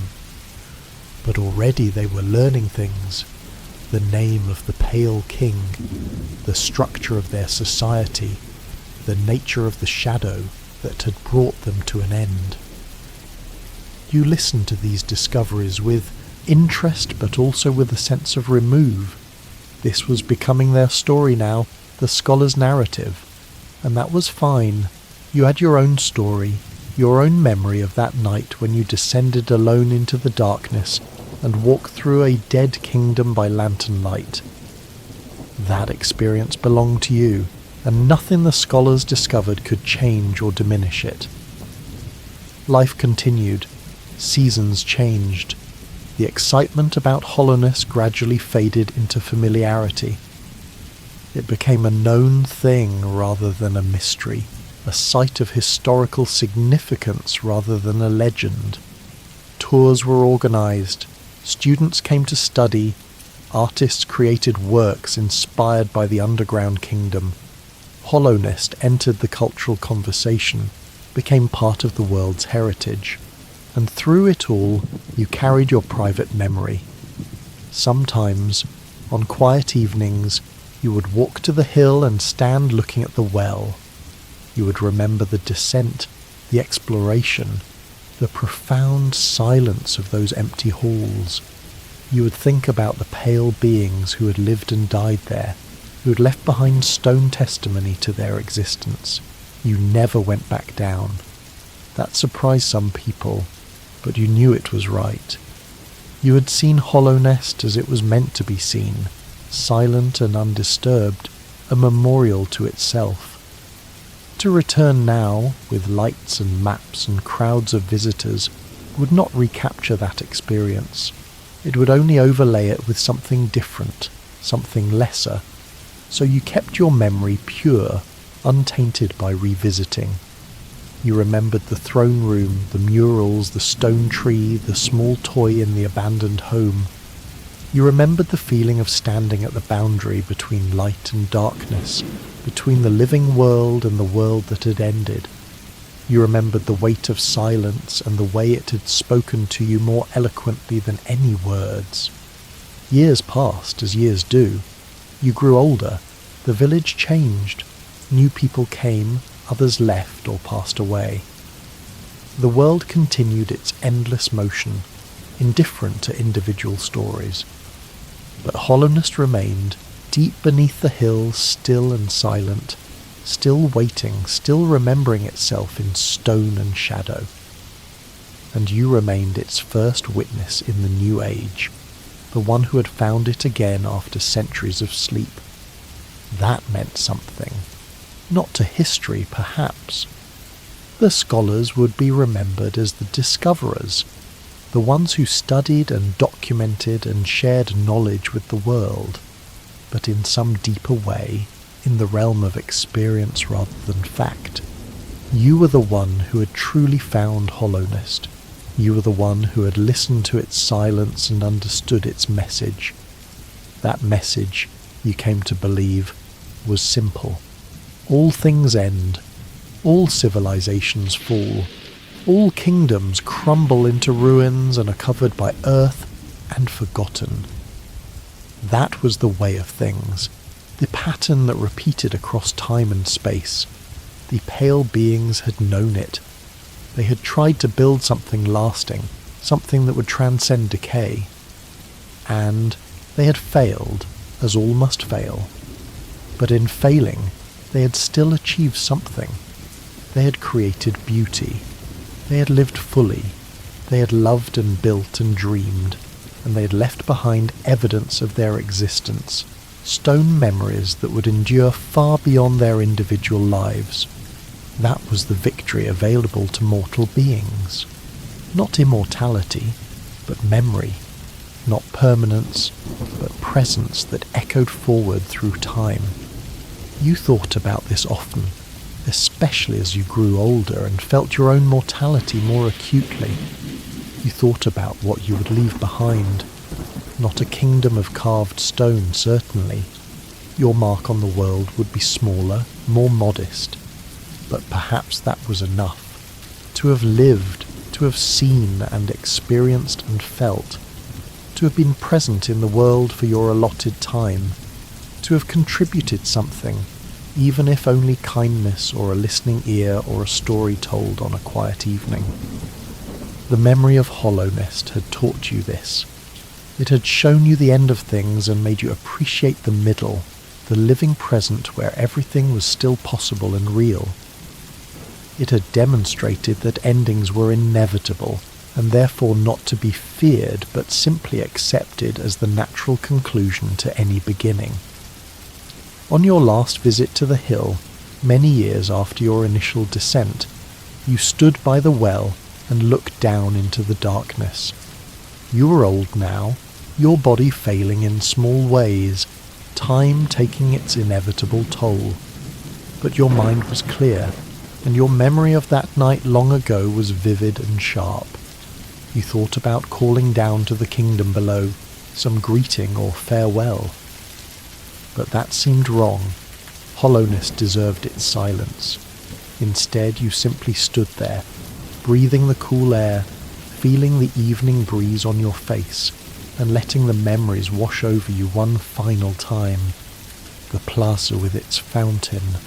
But already they were learning things. The name of the Pale King, the structure of their society, the nature of the shadow that had brought them to an end. You listened to these discoveries with interest, but also with a sense of remove. This was becoming their story now, the scholar's narrative. And that was fine. You had your own story, your own memory of that night when you descended alone into the darkness and walked through a dead kingdom by lantern light. That experience belonged to you, and nothing the scholars discovered could change or diminish it. Life continued. Seasons changed. The excitement about Hallownest gradually faded into familiarity. It became a known thing rather than a mystery, a site of historical significance rather than a legend. Tours were organised, students came to study, artists created works inspired by the underground kingdom. Hallownest entered the cultural conversation, became part of the world's heritage. And through it all, you carried your private memory. Sometimes, on quiet evenings, you would walk to the hill and stand looking at the well. You would remember the descent, the exploration, the profound silence of those empty halls. You would think about the pale beings who had lived and died there, who had left behind stone testimony to their existence. You never went back down. That surprised some people, but you knew it was right. You had seen Hallownest as it was meant to be seen, silent and undisturbed, a memorial to itself. To return now, with lights and maps and crowds of visitors, would not recapture that experience. It would only overlay it with something different, something lesser. So you kept your memory pure, untainted by revisiting. You remembered the throne room, the murals, the stone tree, the small toy in the abandoned home. You remembered the feeling of standing at the boundary between light and darkness, between the living world and the world that had ended. You remembered the weight of silence and the way it had spoken to you more eloquently than any words. Years passed, as years do. You grew older. The village changed. New people came, others left or passed away. The world continued its endless motion, indifferent to individual stories. But Hallownest remained, deep beneath the hills, still and silent, still waiting, still remembering itself in stone and shadow. And you remained its first witness in the new age, the one who had found it again after centuries of sleep. That meant something. Not to history, perhaps. The scholars would be remembered as the discoverers, the ones who studied and documented and shared knowledge with the world, but in some deeper way, in the realm of experience rather than fact. You were the one who had truly found Hallownest. You were the one who had listened to its silence and understood its message. That message, you came to believe, was simple. All things end. All civilizations fall. All kingdoms crumble into ruins and are covered by earth, and forgotten. That was the way of things, the pattern that repeated across time and space. The pale beings had known it. They had tried to build something lasting, something that would transcend decay. And they had failed, as all must fail. But in failing, they had still achieved something. They had created beauty. They had lived fully. They had loved and built and dreamed, and they had left behind evidence of their existence, stone memories that would endure far beyond their individual lives. That was the victory available to mortal beings. Not immortality, but memory. Not permanence, but presence that echoed forward through time. You thought about this often, especially as you grew older and felt your own mortality more acutely. You thought about what you would leave behind. Not a kingdom of carved stone, certainly. Your mark on the world would be smaller, more modest. But perhaps that was enough. To have lived, to have seen and experienced and felt. To have been present in the world for your allotted time. To have contributed something, even if only kindness or a listening ear or a story told on a quiet evening. The memory of Hallownest had taught you this. It had shown you the end of things and made you appreciate the middle, the living present where everything was still possible and real. It had demonstrated that endings were inevitable and therefore not to be feared but simply accepted as the natural conclusion to any beginning. On your last visit to the hill, many years after your initial descent, you stood by the well and looked down into the darkness. You were old now, your body failing in small ways, time taking its inevitable toll. But your mind was clear, and your memory of that night long ago was vivid and sharp. You thought about calling down to the kingdom below, some greeting or farewell. But that seemed wrong. Hallownest deserved its silence. Instead, you simply stood there, breathing the cool air, feeling the evening breeze on your face, and letting the memories wash over you one final time. The plaza with its fountain,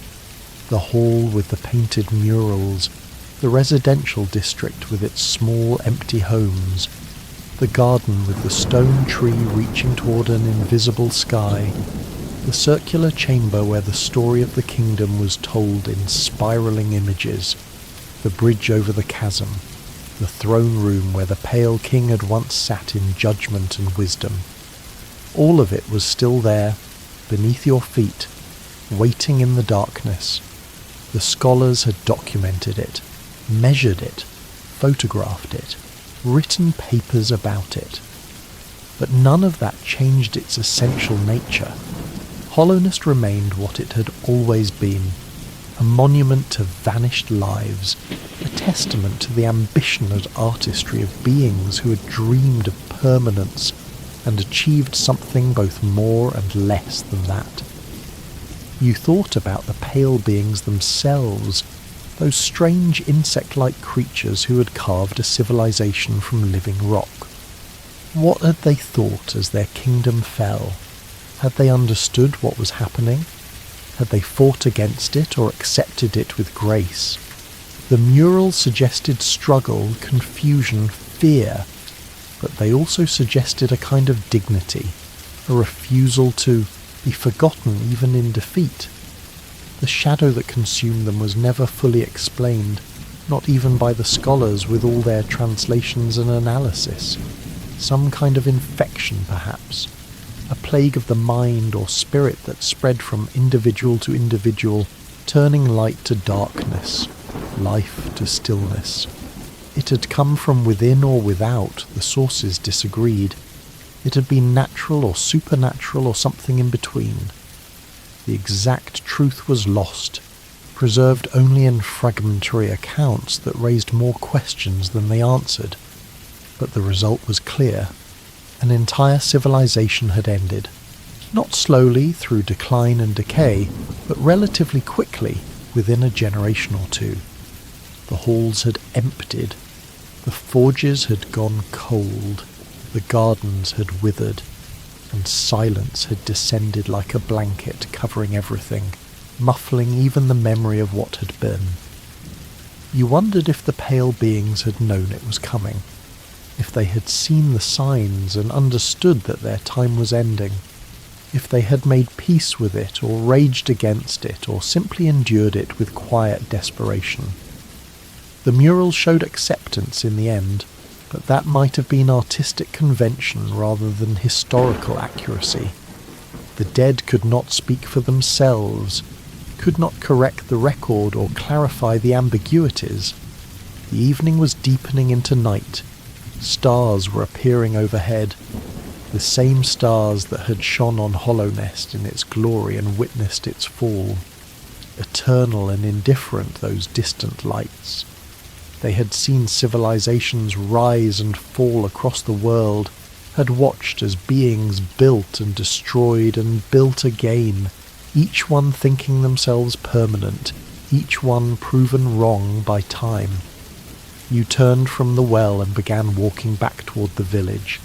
the hall with the painted murals, the residential district with its small empty homes, the garden with the stone tree reaching toward an invisible sky, the circular chamber where the story of the kingdom was told in spiraling images, the bridge over the chasm, the throne room where the pale king had once sat in judgment and wisdom. All of it was still there, beneath your feet, waiting in the darkness. The scholars had documented it, measured it, photographed it, written papers about it. But none of that changed its essential nature. Hallownest remained what it had always been, a monument to vanished lives, a testament to the ambition and artistry of beings who had dreamed of permanence and achieved something both more and less than that. You thought about the pale beings themselves, those strange insect-like creatures who had carved a civilization from living rock. What had they thought as their kingdom fell? Had they understood what was happening? Had they fought against it or accepted it with grace? The murals suggested struggle, confusion, fear, but they also suggested a kind of dignity, a refusal to be forgotten even in defeat. The shadow that consumed them was never fully explained, not even by the scholars with all their translations and analysis. Some kind of infection, perhaps. A plague of the mind or spirit that spread from individual to individual, turning light to darkness, life to stillness. It had come from within or without, the sources disagreed. It had been natural or supernatural or something in between. The exact truth was lost, preserved only in fragmentary accounts that raised more questions than they answered. But the result was clear. An entire civilization had ended, not slowly through decline and decay, but relatively quickly within a generation or two. The halls had emptied, the forges had gone cold, The gardens had withered, and silence had descended like a blanket covering everything, muffling even the memory of what had been. You wondered if the pale beings had known it was coming, if they had seen the signs and understood that their time was ending, if they had made peace with it or raged against it or simply endured it with quiet desperation. The murals showed acceptance in the end, but that might have been artistic convention rather than historical accuracy. The dead could not speak for themselves, could not correct the record or clarify the ambiguities. The evening was deepening into night. Stars were appearing overhead, the same stars that had shone on Hallownest in its glory and witnessed its fall. Eternal and indifferent, those distant lights. They had seen civilizations rise and fall across the world, had watched as beings built and destroyed and built again, each one thinking themselves permanent, each one proven wrong by time. You turned from the well and began walking back toward the village.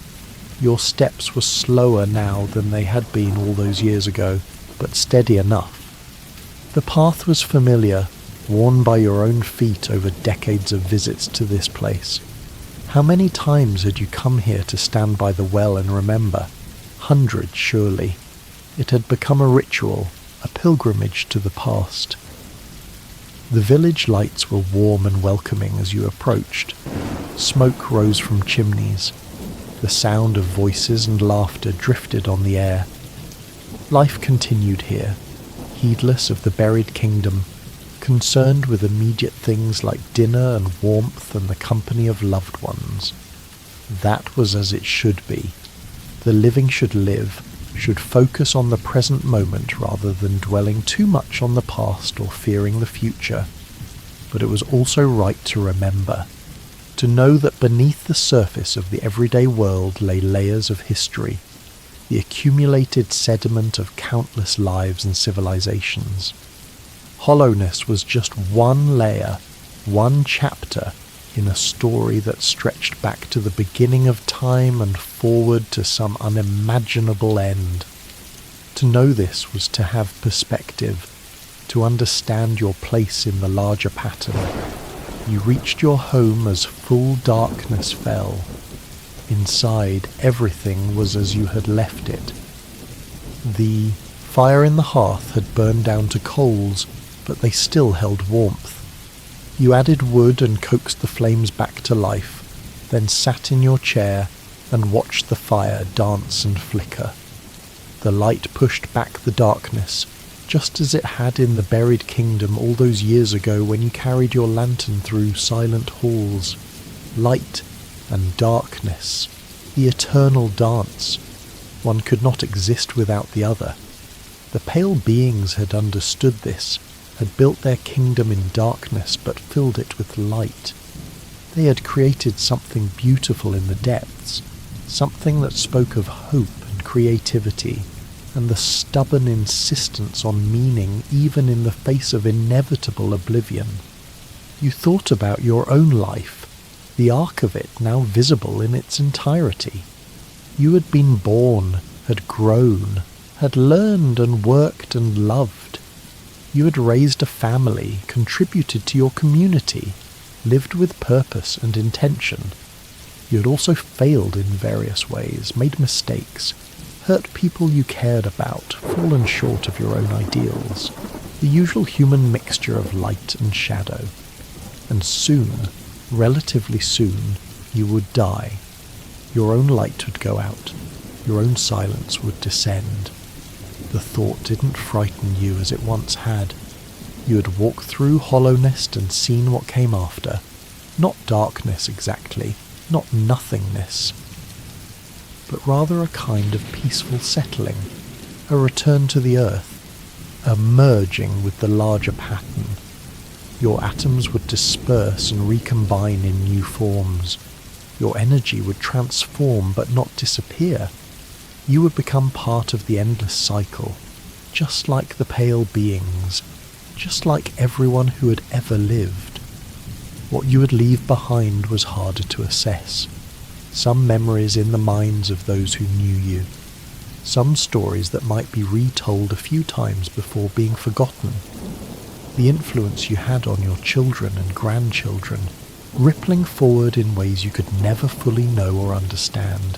Your steps were slower now than they had been all those years ago, but steady enough. The path was familiar, worn by your own feet over decades of visits to this place. How many times had you come here to stand by the well and remember? Hundreds, surely. It had become a ritual, a pilgrimage to the past. The village lights were warm and welcoming as you approached. Smoke rose from chimneys. The sound of voices and laughter drifted on the air. Life continued here, heedless of the buried kingdom, concerned with immediate things like dinner and warmth and the company of loved ones. That was as it should be. The living should live, should focus on the present moment rather than dwelling too much on the past or fearing the future. But it was also right to remember, to know that beneath the surface of the everyday world lay layers of history, the accumulated sediment of countless lives and civilizations. Hallownest was just one layer, one chapter in a story that stretched back to the beginning of time and forward to some unimaginable end. To know this was to have perspective, to understand your place in the larger pattern. You reached your home as full darkness fell. Inside, everything was as you had left it. The fire in the hearth had burned down to coals, but they still held warmth. You added wood and coaxed the flames back to life, then sat in your chair and watched the fire dance and flicker. The light pushed back the darkness, just as it had in the buried kingdom all those years ago when you carried your lantern through silent halls. Light and darkness, the eternal dance. One could not exist without the other. The pale beings had understood this, had built their kingdom in darkness but filled it with light. They had created something beautiful in the depths, something that spoke of hope and creativity, and the stubborn insistence on meaning even in the face of inevitable oblivion. You thought about your own life, the arc of it now visible in its entirety. You had been born, had grown, had learned and worked and loved. You had raised a family, contributed to your community, lived with purpose and intention. You had also failed in various ways, made mistakes, hurt people you cared about, fallen short of your own ideals, the usual human mixture of light and shadow. And soon, relatively soon, you would die. Your own light would go out, your own silence would descend. The thought didn't frighten you as it once had. You had walked through Hallownest and seen what came after. Not darkness exactly, not nothingness, but rather a kind of peaceful settling, a return to the earth, a merging with the larger pattern. Your atoms would disperse and recombine in new forms. Your energy would transform but not disappear. You would become part of the endless cycle, just like the pale beings, just like everyone who had ever lived. What you would leave behind was harder to assess. some memories in the minds of those who knew you, some stories that might be retold a few times before being forgotten, the influence you had on your children and grandchildren, rippling forward in ways you could never fully know or understand.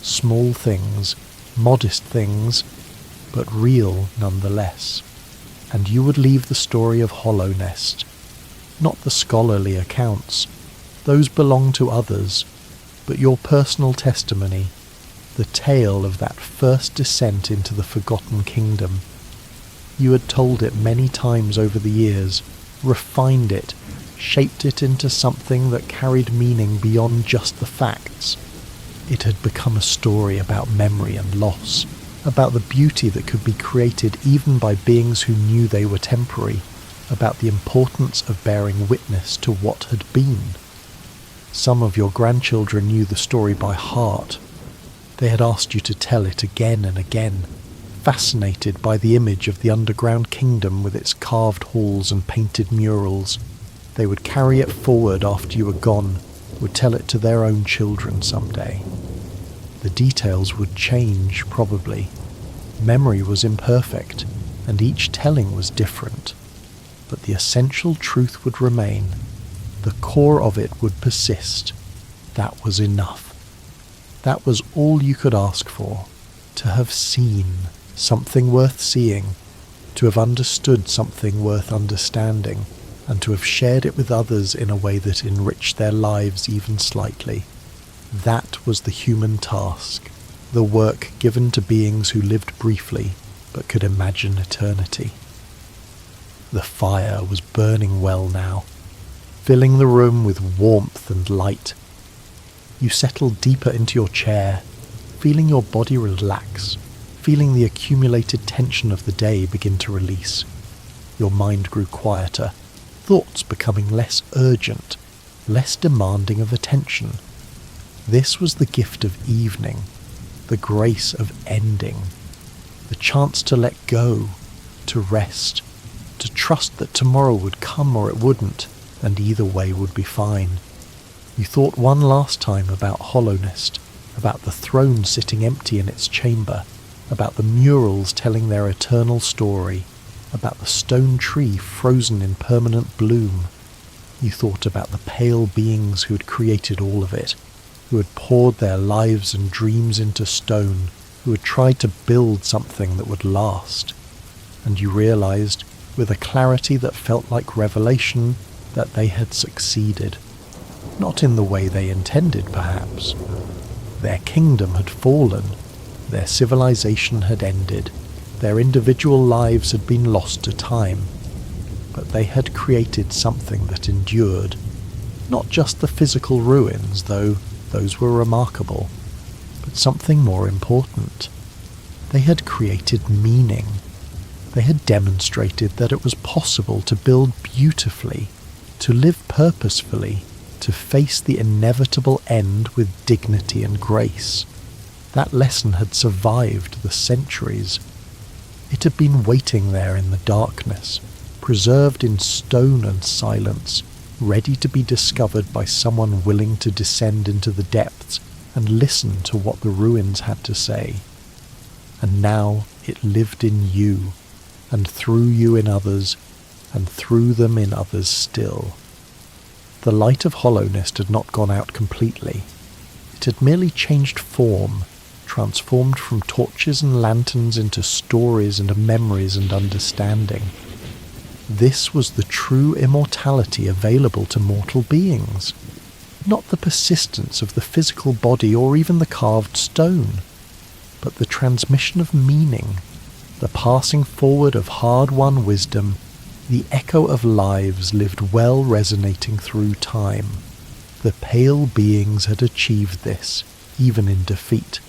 Small things, modest things, but real nonetheless. And you would leave the story of Hallownest, not the scholarly accounts, those belong to others, but your personal testimony, the tale of that first descent into the forgotten kingdom. You had told it many times over the years, refined it, shaped it into something that carried meaning beyond just the facts. It had become a story about memory and loss, about the beauty that could be created even by beings who knew they were temporary, about the importance of bearing witness to what had been. Some of your grandchildren knew the story by heart. They had asked you to tell it again and again, fascinated by the image of the underground kingdom with its carved halls and painted murals. They would carry it forward after you were gone, would tell it to their own children someday. The details would change, probably. Memory was imperfect, and each telling was different. But the essential truth would remain. The core of it would persist. That was enough. That was all you could ask for. To have seen something worth seeing, to have understood something worth understanding, and to have shared it with others in a way that enriched their lives even slightly. That was the human task, the work given to beings who lived briefly but could imagine eternity. The fire was burning well now, filling the room with warmth and light. You settled deeper into your chair, feeling your body relax, feeling the accumulated tension of the day begin to release. Your mind grew quieter, thoughts becoming less urgent, less demanding of attention. This was the gift of evening, the grace of ending, the chance to let go, to rest, to trust that tomorrow would come or it wouldn't, and either way would be fine. You thought one last time about Hallownest, about the throne sitting empty in its chamber, about the murals telling their eternal story, about the stone tree frozen in permanent bloom. You thought about the pale beings who had created all of it, who had poured their lives and dreams into stone, who had tried to build something that would last. And you realized, with a clarity that felt like revelation, that they had succeeded. Not in the way they intended, perhaps. Their kingdom had fallen, their civilization had ended, their individual lives had been lost to time, but they had created something that endured. Not just the physical ruins, though those were remarkable, but something more important. They had created meaning. They had demonstrated that it was possible to build beautifully, to live purposefully, to face the inevitable end with dignity and grace. That lesson had survived the centuries. It had been waiting there in the darkness, preserved in stone and silence, ready to be discovered by someone willing to descend into the depths and listen to what the ruins had to say. And now it lived in you, and through you in others, and through them in others still. The light of Hallownest had not gone out completely. It had merely changed form, transformed from torches and lanterns into stories and memories and understanding. This was the true immortality available to mortal beings, not the persistence of the physical body or even the carved stone, but the transmission of meaning, the passing forward of hard-won wisdom, the echo of lives lived well resonating through time. The pale beings had achieved this, even in defeat.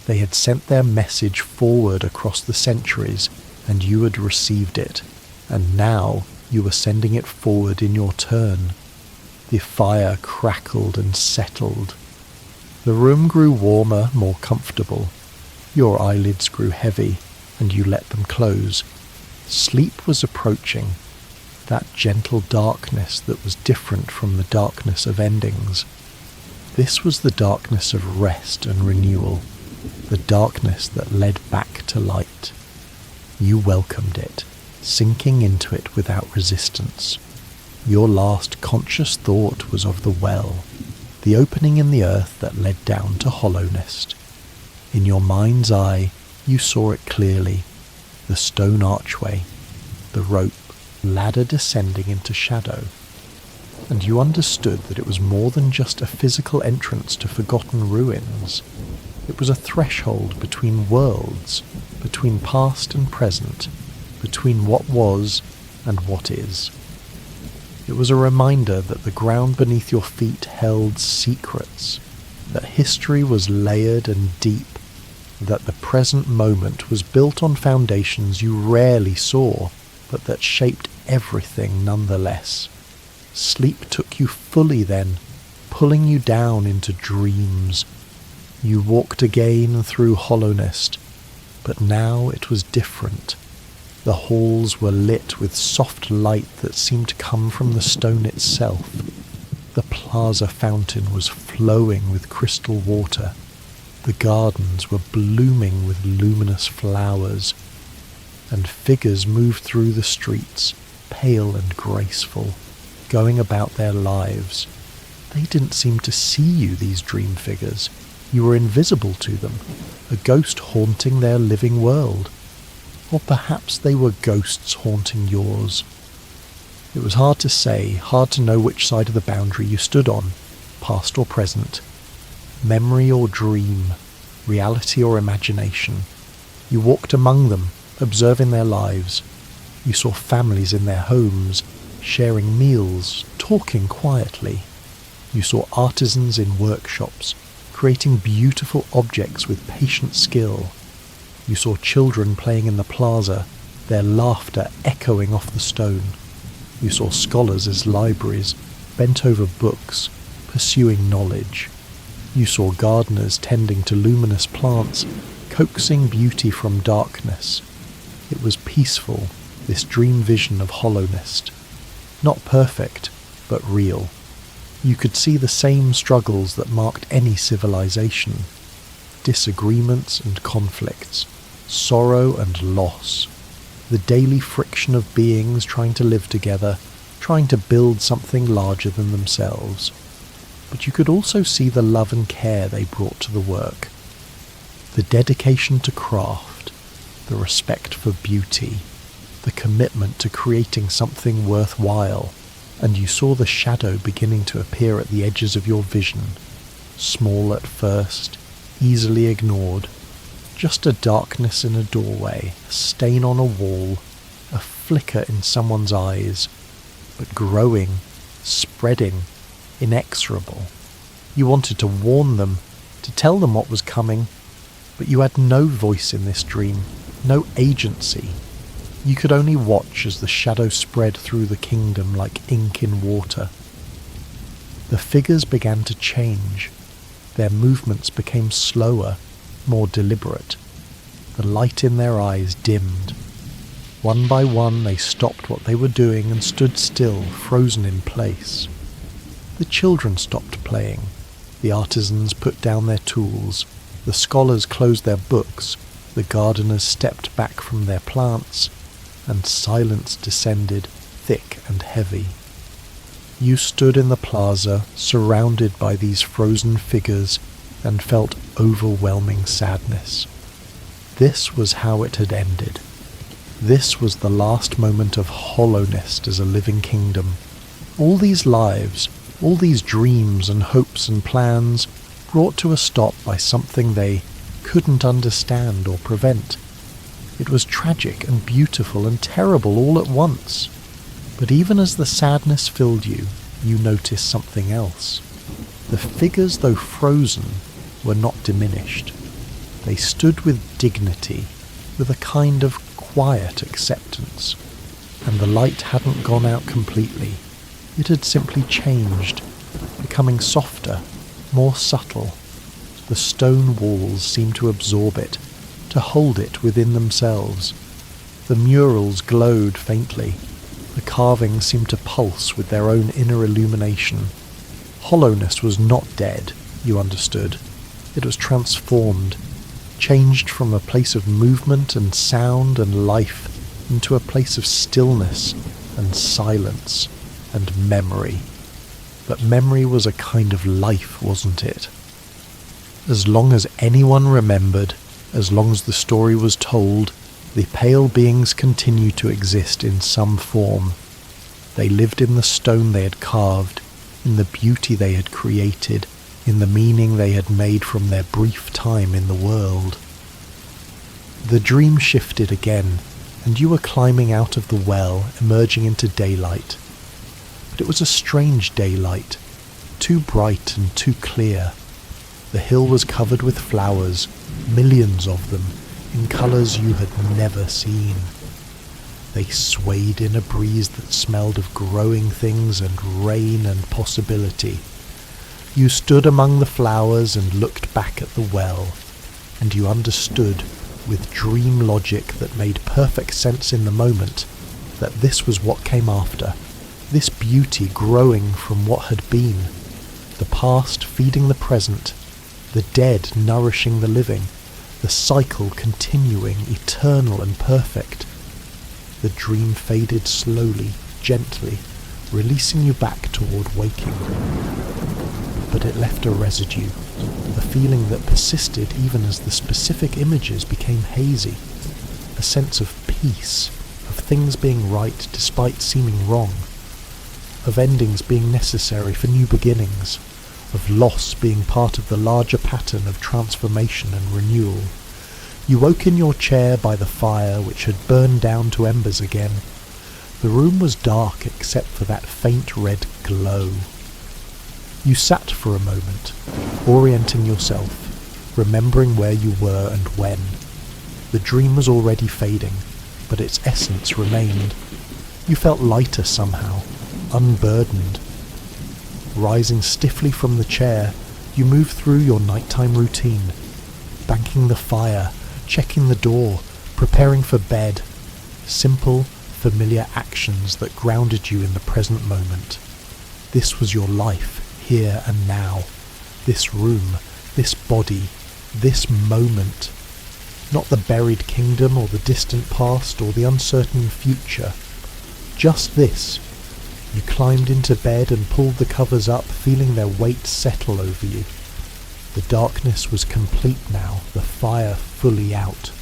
They had sent their message forward across the centuries, and you had received it, and now you were sending it forward in your turn. The fire crackled and settled. The room grew warmer, more comfortable. Your eyelids grew heavy, and you let them close. Sleep was approaching, that gentle darkness that was different from the darkness of endings. This was the darkness of rest and renewal, the darkness that led back to light. You welcomed it, sinking into it without resistance. Your last conscious thought was of the well, the opening in the earth that led down to Hallownest. In your mind's eye, you saw it clearly, the stone archway, the rope, ladder descending into shadow. And you understood that it was more than just a physical entrance to forgotten ruins. It was a threshold between worlds, between past and present, between what was and what is. It was a reminder that the ground beneath your feet held secrets, that history was layered and deep, that the present moment was built on foundations you rarely saw, but that shaped everything nonetheless. Sleep took you fully then, pulling you down into dreams. You walked again through Hallownest, but now it was different. The halls were lit with soft light that seemed to come from the stone itself. The plaza fountain was flowing with crystal water. The gardens were blooming with luminous flowers, and figures moved through the streets, pale and graceful, going about their lives. They didn't seem to see you, these dream figures. You were invisible to them, a ghost haunting their living world. Or perhaps they were ghosts haunting yours. It was hard to say, hard to know which side of the boundary you stood on, past or present, memory or dream, reality or imagination. You walked among them, observing their lives. You saw families in their homes, sharing meals, talking quietly. You saw artisans in workshops, creating beautiful objects with patient skill. You saw children playing in the plaza, their laughter echoing off the stone. You saw scholars as libraries, bent over books, pursuing knowledge. You saw gardeners tending to luminous plants, coaxing beauty from darkness. It was peaceful, this dream vision of Hallownest. Not perfect, but real. You could see the same struggles that marked any civilization. Disagreements and conflicts, sorrow and loss. The daily friction of beings trying to live together, trying to build something larger than themselves. But you could also see the love and care they brought to the work. The dedication to craft, the respect for beauty, the commitment to creating something worthwhile, and you saw the shadow beginning to appear at the edges of your vision, small at first, easily ignored, just a darkness in a doorway, a stain on a wall, a flicker in someone's eyes, but growing, spreading, inexorable. You wanted to warn them, to tell them what was coming, but you had no voice in this dream, no agency. You could only watch as the shadow spread through the kingdom like ink in water. The figures began to change. Their movements became slower, more deliberate. The light in their eyes dimmed. One by one they stopped what they were doing and stood still, frozen in place. The children stopped playing. The artisans put down their tools. The scholars closed their books. The gardeners stepped back from their plants, and silence descended, thick and heavy. You stood in the plaza, surrounded by these frozen figures, and felt overwhelming sadness. This was how it had ended. This was the last moment of Hallownest as a living kingdom. All these lives, all these dreams and hopes and plans, brought to a stop by something they couldn't understand or prevent. It was tragic and beautiful and terrible all at once. But even as the sadness filled you, you noticed something else. The figures, though frozen, were not diminished. They stood with dignity, with a kind of quiet acceptance. And the light hadn't gone out completely. It had simply changed, becoming softer, more subtle. The stone walls seemed to absorb it, to hold it within themselves. The murals glowed faintly. The carvings seemed to pulse with their own inner illumination. Hallownest was not dead. you understood. It was transformed, changed from a place of movement and sound and life into a place of stillness and silence and memory. But memory was a kind of life, wasn't it? As long as anyone remembered, as long as the story was told, the pale beings continued to exist in some form. They lived in the stone they had carved, in the beauty they had created, in the meaning they had made from their brief time in the world. The dream shifted again, and you were climbing out of the well, emerging into daylight. But it was a strange daylight, too bright and too clear. The hill was covered with flowers, millions of them, in colours you had never seen. They swayed in a breeze that smelled of growing things and rain and possibility. You stood among the flowers and looked back at the well, and you understood, with dream logic that made perfect sense in the moment, that this was what came after, this beauty growing from what had been, the past feeding the present, the dead nourishing the living, the cycle continuing, eternal and perfect. The dream faded slowly, gently, releasing you back toward waking. But it left a residue, a feeling that persisted even as the specific images became hazy, a sense of peace, of things being right despite seeming wrong, of endings being necessary for new beginnings, of loss being part of the larger pattern of transformation and renewal. You woke in your chair by the fire which had burned down to embers again. The room was dark except for that faint red glow. You sat for a moment, orienting yourself, remembering where you were and when. The dream was already fading, but its essence remained. You felt lighter somehow, unburdened. Rising stiffly from the chair, you moved through your nighttime routine, banking the fire, checking the door, preparing for bed. Simple, familiar actions that grounded you in the present moment. This was your life, here and now. This room, this body, this moment. Not the buried kingdom or the distant past or the uncertain future. Just this. You climbed into bed and pulled the covers up, feeling their weight settle over you. The darkness was complete now, the fire fully out.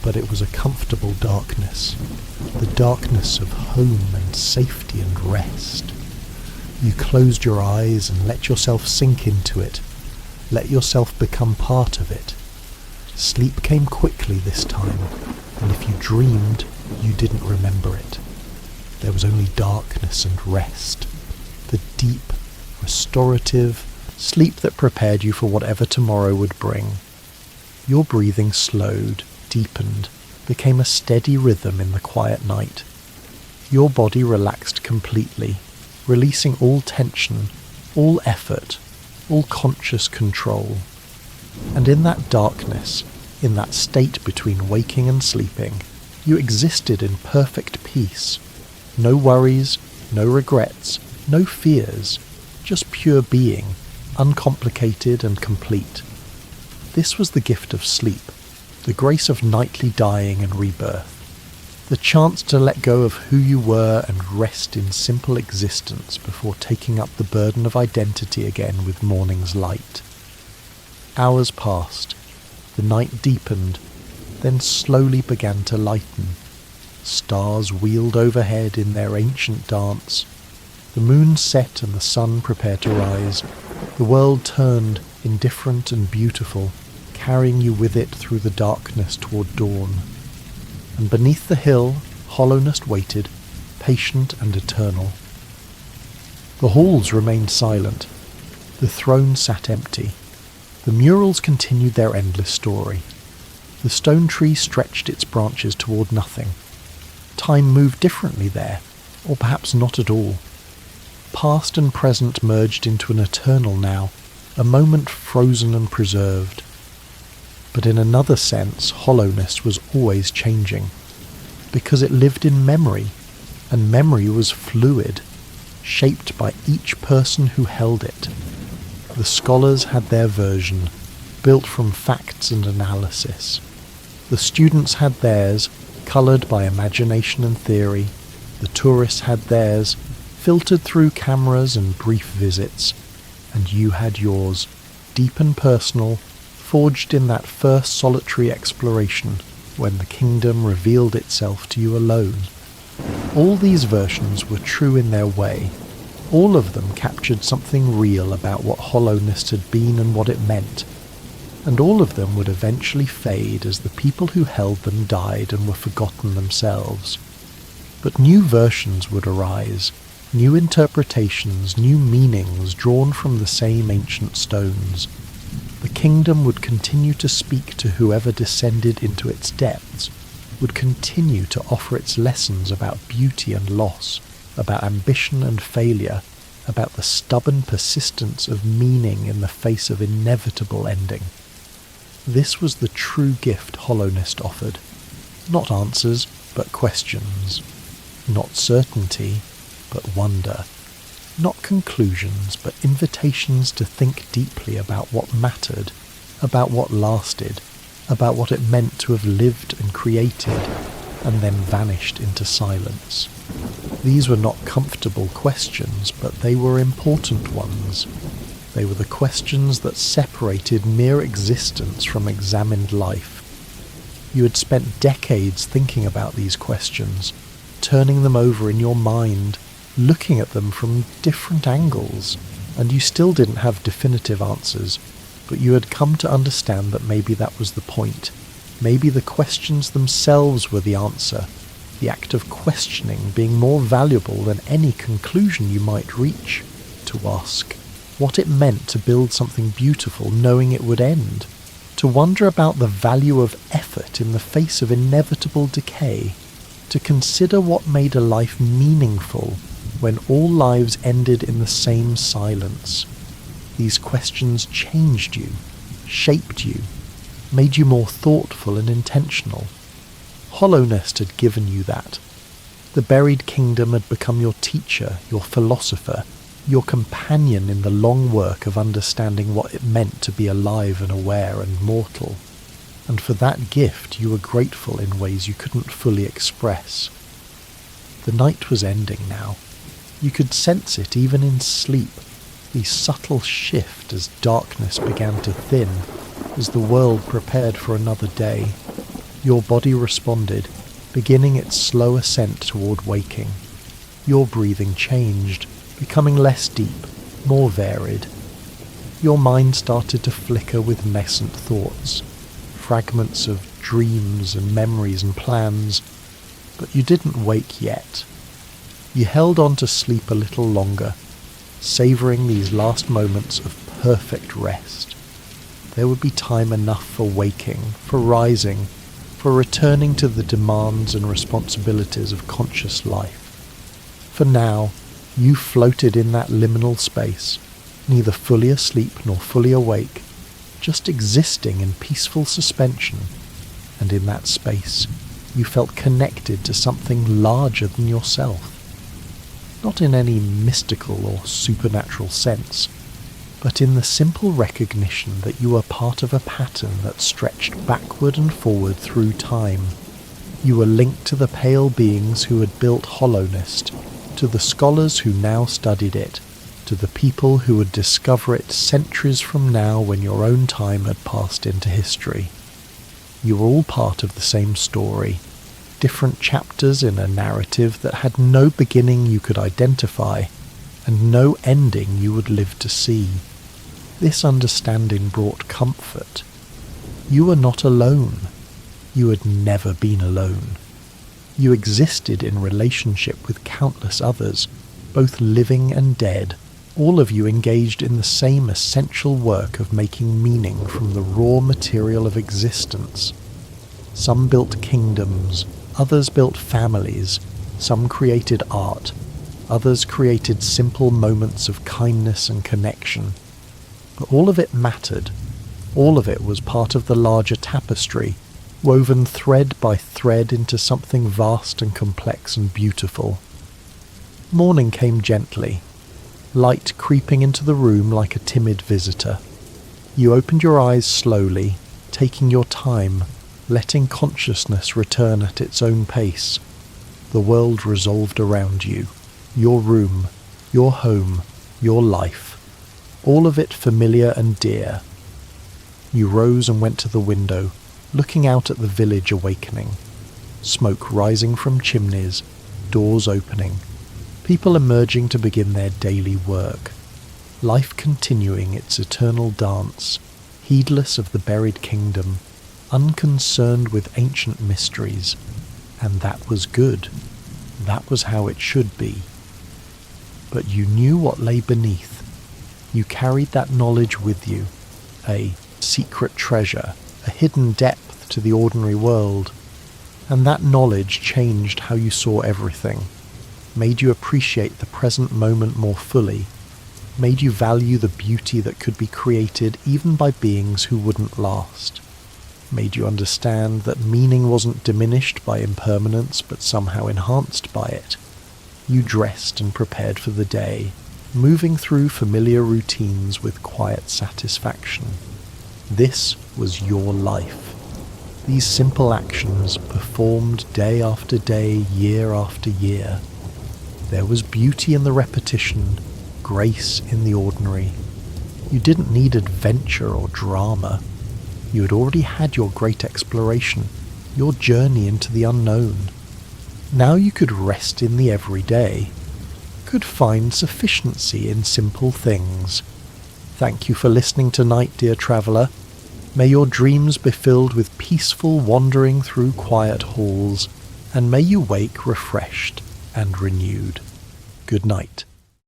But it was a comfortable darkness, the darkness of home and safety and rest. You closed your eyes and let yourself sink into it, let yourself become part of it. Sleep came quickly this time, and if you dreamed, you didn't remember it. There was only darkness and rest, the deep, restorative sleep that prepared you for whatever tomorrow would bring. Your breathing slowed, deepened, became a steady rhythm in the quiet night. Your body relaxed completely, releasing all tension, all effort, all conscious control. And in that darkness, in that state between waking and sleeping, you existed in perfect peace. No worries, no regrets, no fears, just pure being, uncomplicated and complete. This was the gift of sleep, the grace of nightly dying and rebirth, the chance to let go of who you were and rest in simple existence before taking up the burden of identity again with morning's light. Hours passed, the night deepened, then slowly began to lighten. Stars wheeled overhead in their ancient dance. The moon set and the sun prepared to rise. The world turned, indifferent and beautiful, carrying you with it through the darkness toward dawn. And beneath the hill, Hallownest waited, patient and eternal. The halls remained silent. The throne sat empty. The murals continued their endless story. The stone tree stretched its branches toward nothing. Time moved differently there, or perhaps not at all. Past and present merged into an eternal now, a moment frozen and preserved. But in another sense, Hallownest was always changing, because it lived in memory, and memory was fluid, shaped by each person who held it. The scholars had their version, built from facts and analysis. The students had theirs, coloured by imagination and theory. The tourists had theirs, filtered through cameras and brief visits. And you had yours, deep and personal, forged in that first solitary exploration when the kingdom revealed itself to you alone. All these versions were true in their way. All of them captured something real about what Hallownest had been and what it meant. And all of them would eventually fade as the people who held them died and were forgotten themselves. But new versions would arise, new interpretations, new meanings drawn from the same ancient stones. The kingdom would continue to speak to whoever descended into its depths, would continue to offer its lessons about beauty and loss, about ambition and failure, about the stubborn persistence of meaning in the face of inevitable ending. This was the true gift Hallownest offered. Not answers, but questions. Not certainty, but wonder. Not conclusions, but invitations to think deeply about what mattered, about what lasted, about what it meant to have lived and created, and then vanished into silence. These were not comfortable questions, but they were important ones. They were the questions that separated mere existence from examined life. You had spent decades thinking about these questions, turning them over in your mind, looking at them from different angles, and you still didn't have definitive answers, but you had come to understand that maybe that was the point. Maybe the questions themselves were the answer, the act of questioning being more valuable than any conclusion you might reach. To ask what it meant to build something beautiful knowing it would end, to wonder about the value of effort in the face of inevitable decay, to consider what made a life meaningful when all lives ended in the same silence. These questions changed you, shaped you, made you more thoughtful and intentional. Hallownest had given you that. The buried kingdom had become your teacher, your philosopher, your companion in the long work of understanding what it meant to be alive and aware and mortal. And for that gift you were grateful in ways you couldn't fully express. The night was ending now. You could sense it even in sleep, the subtle shift as darkness began to thin, as the world prepared for another day. Your body responded, beginning its slow ascent toward waking. Your breathing changed, becoming less deep, more varied. Your mind started to flicker with nascent thoughts, fragments of dreams and memories and plans, but you didn't wake yet. You held on to sleep a little longer, savouring these last moments of perfect rest. There would be time enough for waking, for rising, for returning to the demands and responsibilities of conscious life. For now, you floated in that liminal space, neither fully asleep nor fully awake, just existing in peaceful suspension, and in that space you felt connected to something larger than yourself. Not in any mystical or supernatural sense, but in the simple recognition that you were part of a pattern that stretched backward and forward through time. You were linked to the pale beings who had built Hallownest, to the scholars who now studied it, to the people who would discover it centuries from now when your own time had passed into history. You were all part of the same story, different chapters in a narrative that had no beginning you could identify, and no ending you would live to see. This understanding brought comfort. You were not alone. You had never been alone. You existed in relationship with countless others, both living and dead, all of you engaged in the same essential work of making meaning from the raw material of existence. Some built kingdoms, others built families, some created art, others created simple moments of kindness and connection. But all of it mattered. All of it was part of the larger tapestry, woven thread by thread into something vast and complex and beautiful. Morning came gently. light creeping into the room like a timid visitor. You opened your eyes slowly, taking your time, letting consciousness return at its own pace. The world resolved around you, your room, your home, your life, all of it familiar and dear. You rose and went to the window, looking out at the village awakening. Smoke rising from chimneys, doors opening, people emerging to begin their daily work. Life continuing its eternal dance, heedless of the buried kingdom, unconcerned with ancient mysteries. And that was good. That was how it should be. But you knew what lay beneath. You carried that knowledge with you, a secret treasure, a hidden depth to the ordinary world. And that knowledge changed how you saw everything, made you appreciate the present moment more fully, made you value the beauty that could be created even by beings who wouldn't last, made you understand that meaning wasn't diminished by impermanence but somehow enhanced by it. You dressed and prepared for the day, moving through familiar routines with quiet satisfaction. This was your life. These simple actions performed day after day, year after year. There was beauty in the repetition, grace in the ordinary. You didn't need adventure or drama. You had already had your great exploration, your journey into the unknown. Now you could rest in the everyday, could find sufficiency in simple things. Thank you for listening tonight, dear traveller. May your dreams be filled with peaceful wandering through quiet halls, and may you wake refreshed and renewed. Good night.